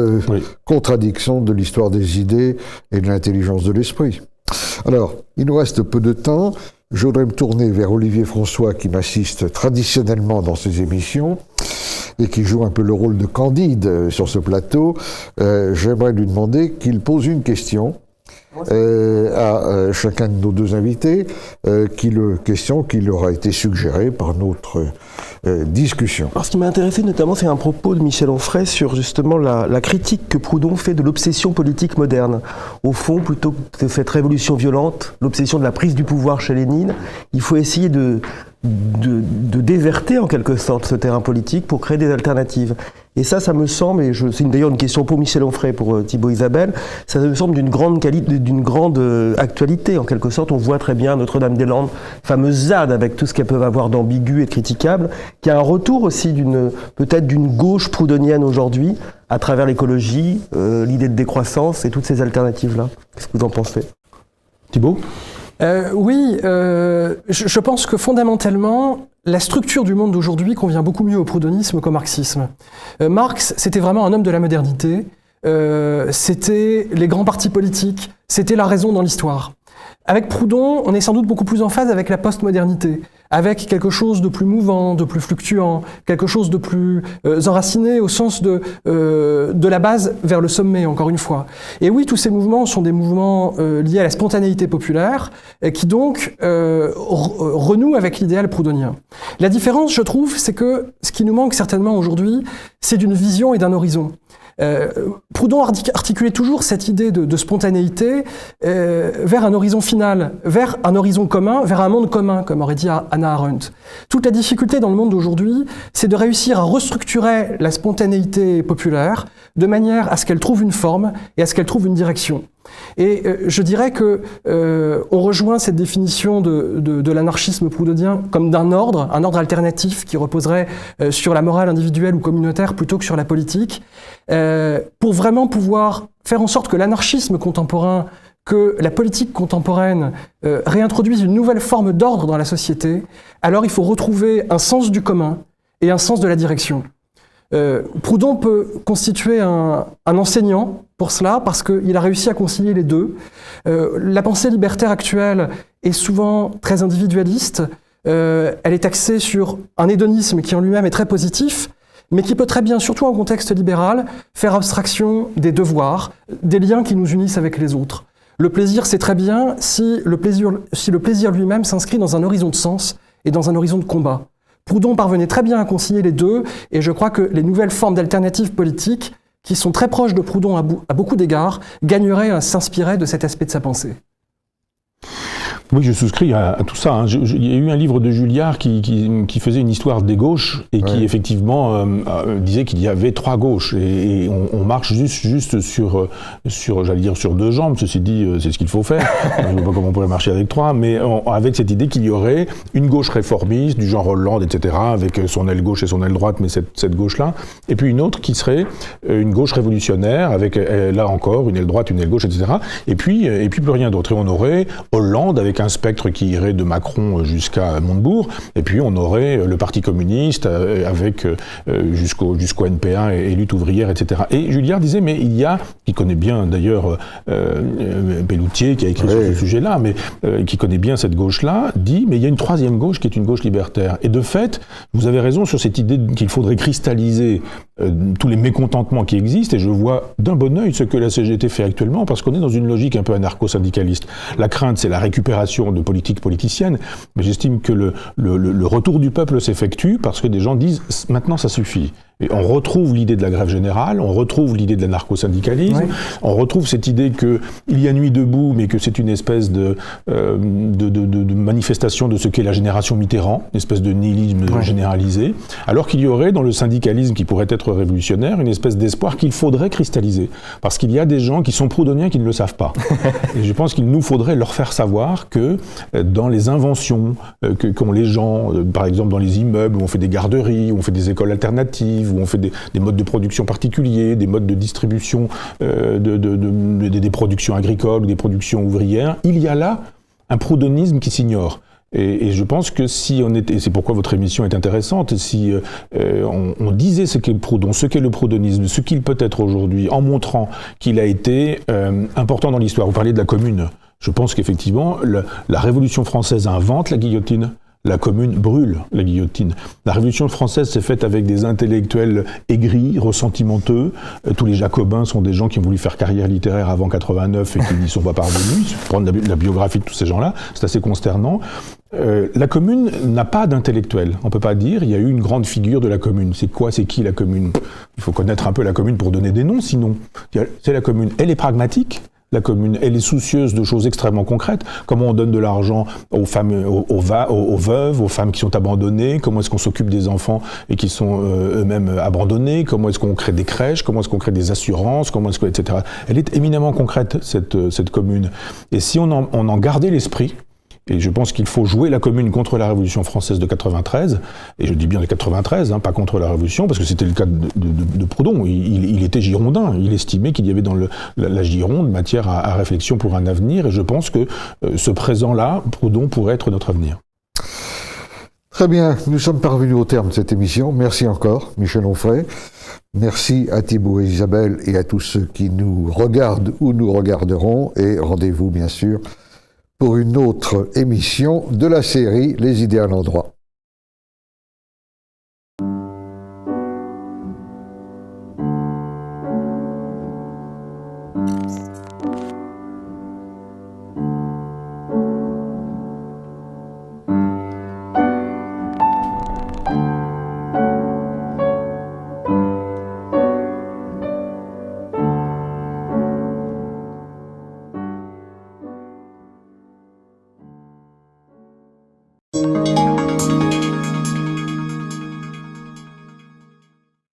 contradiction de l'histoire des idées et de l'intelligence de l'esprit. Alors, il nous reste peu de temps. Je voudrais me tourner vers Olivier François, qui m'assiste traditionnellement dans ces émissions et qui joue un peu le rôle de Candide sur ce plateau. J'aimerais lui demander qu'il pose une question à chacun de nos deux invités, question qui leur a été suggérée par notre discussion. Alors, ce qui m'a intéressé notamment, c'est un propos de Michel Onfray sur justement la critique que Proudhon fait de l'obsession politique moderne. Au fond, plutôt que de cette révolution violente, l'obsession de la prise du pouvoir chez Lénine, il faut essayer de déserter en quelque sorte ce terrain politique pour créer des alternatives. Et ça me semble, et c'est d'ailleurs une question pour Michel Onfray, pour Thibaut Isabelle, ça me semble d'une grande qualité, d'une grande actualité en quelque sorte. On voit très bien Notre-Dame-des-Landes, fameuse ZAD avec tout ce qu'elles peuvent avoir d'ambigu et de critiquable, qui a un retour aussi peut-être d'une gauche proudhonienne aujourd'hui, à travers l'écologie, l'idée de décroissance et toutes ces alternatives-là. Qu'est-ce que vous en pensez ? Thibaut ? Oui, je pense que fondamentalement, la structure du monde d'aujourd'hui convient beaucoup mieux au proudhonisme qu'au marxisme. Marx, c'était vraiment un homme de la modernité, c'était les grands partis politiques, c'était la raison dans l'histoire. Avec Proudhon, on est sans doute beaucoup plus en phase avec la postmodernité, avec quelque chose de plus mouvant, de plus fluctuant, quelque chose de plus enraciné au sens de la base vers le sommet, encore une fois. Et oui, tous ces mouvements sont des mouvements liés à la spontanéité populaire, qui donc renouent avec l'idéal proudhonien. La différence, je trouve, c'est que ce qui nous manque certainement aujourd'hui, c'est d'une vision et d'un horizon. Proudhon articulait toujours cette idée de spontanéité vers un horizon final, vers un horizon commun, vers un monde commun, comme aurait dit Hannah Arendt. Toute la difficulté dans le monde d'aujourd'hui, c'est de réussir à restructurer la spontanéité populaire de manière à ce qu'elle trouve une forme et à ce qu'elle trouve une direction. Et je dirais que on rejoint cette définition de l'anarchisme proudhonien comme un ordre alternatif qui reposerait sur la morale individuelle ou communautaire plutôt que sur la politique, pour vraiment pouvoir faire en sorte que l'anarchisme contemporain, que la politique contemporaine réintroduise une nouvelle forme d'ordre dans la société. Alors il faut retrouver un sens du commun et un sens de la direction. Proudhon peut constituer un enseignant pour cela, parce qu'il a réussi à concilier les deux. La pensée libertaire actuelle est souvent très individualiste. Elle est axée sur un hédonisme qui en lui-même est très positif, mais qui peut très bien, surtout en contexte libéral, faire abstraction des devoirs, des liens qui nous unissent avec les autres. Le plaisir, c'est très bien si le plaisir lui-même s'inscrit dans un horizon de sens et dans un horizon de combat. Proudhon parvenait très bien à concilier les deux, et je crois que les nouvelles formes d'alternatives politiques, qui sont très proches de Proudhon à beaucoup d'égards, gagneraient à s'inspirer de cet aspect de sa pensée. Oui, je souscris à tout ça. Hein. Il y a eu un livre de Julliard qui faisait une histoire des gauches et qui effectivement disait qu'il y avait trois gauches et on marche juste sur j'allais dire sur deux jambes. Ceci dit, c'est ce qu'il faut faire. Je ne vois pas comment on pourrait marcher avec trois, mais avec cette idée qu'il y aurait une gauche réformiste du genre Hollande, etc., avec son aile gauche et son aile droite, mais cette gauche-là, et puis une autre qui serait une gauche révolutionnaire avec là encore une aile droite, une aile gauche, etc. Et puis plus rien d'autre. Et on aurait Hollande avec un spectre qui irait de Macron jusqu'à Montebourg, et puis on aurait le Parti communiste avec jusqu'au NPA et lutte ouvrière, etc. Et Julliard disait, mais il y a, qui connaît bien d'ailleurs Pelloutier, qui a écrit sur ce sujet-là, mais qui connaît bien cette gauche-là, dit, mais il y a une troisième gauche qui est une gauche libertaire. Et de fait, vous avez raison sur cette idée qu'il faudrait cristalliser tous les mécontentements qui existent, et je vois d'un bon œil ce que la CGT fait actuellement, parce qu'on est dans une logique un peu anarcho-syndicaliste. La crainte, c'est la récupération de politique politicienne, mais j'estime que le retour du peuple s'effectue parce que des gens disent « maintenant ça suffit ». Et on retrouve l'idée de la grève générale, on retrouve l'idée de l'anarcho-syndicalisme, on retrouve cette idée qu'il y a nuit debout, mais que c'est une espèce de manifestation de ce qu'est la génération Mitterrand, une espèce de nihilisme généralisé, alors qu'il y aurait dans le syndicalisme qui pourrait être révolutionnaire une espèce d'espoir qu'il faudrait cristalliser, parce qu'il y a des gens qui sont proudhoniens qui ne le savent pas. Et je pense qu'il nous faudrait leur faire savoir que dans les inventions qu'ont les gens, par exemple dans les immeubles où on fait des garderies, où on fait des écoles alternatives, où on fait des modes de production particuliers, des modes de distribution des productions agricoles ou des productions ouvrières, il y a là un proudhonisme qui s'ignore. Et je pense que si on était, et c'est pourquoi votre émission est intéressante, si on disait ce qu'est Proudhon, ce qu'est le proudhonisme, ce qu'il peut être aujourd'hui, en montrant qu'il a été important dans l'histoire. Vous parliez de la Commune. Je pense qu'effectivement, la Révolution française invente la guillotine. La Commune brûle la guillotine. La Révolution française s'est faite avec des intellectuels aigris, ressentimenteux. Tous les Jacobins sont des gens qui ont voulu faire carrière littéraire avant 89 et qui n'y sont pas parvenus. Prendre la biographie de tous ces gens-là, c'est assez consternant. La Commune n'a pas d'intellectuel. On ne peut pas dire il y a eu une grande figure de la Commune. C'est quoi, c'est qui la Commune? Il faut connaître un peu la Commune pour donner des noms, sinon. C'est la Commune. Elle est pragmatique. La Commune, elle est soucieuse de choses extrêmement concrètes. Comment on donne de l'argent aux femmes, aux veuves, aux femmes qui sont abandonnées. Comment est-ce qu'on s'occupe des enfants et qui sont eux-mêmes abandonnés. Comment est-ce qu'on crée des crèches. Comment est-ce qu'on crée des assurances. Comment est-ce que, etc. Elle est éminemment concrète, cette Commune. Et si on en gardait l'esprit, et je pense qu'il faut jouer la Commune contre la Révolution française de 93, et je dis bien de 93, pas contre la Révolution, parce que c'était le cas de Proudhon. Il était girondin, il estimait qu'il y avait dans la Gironde matière à réflexion pour un avenir, et je pense que ce présent-là, Proudhon, pourrait être notre avenir. Très bien, nous sommes parvenus au terme de cette émission. Merci encore, Michel Onfray. Merci à Thibault et Isabelle et à tous ceux qui nous regardent ou nous regarderont, et rendez-vous bien sûr pour une autre émission de la série Les idées à l'endroit.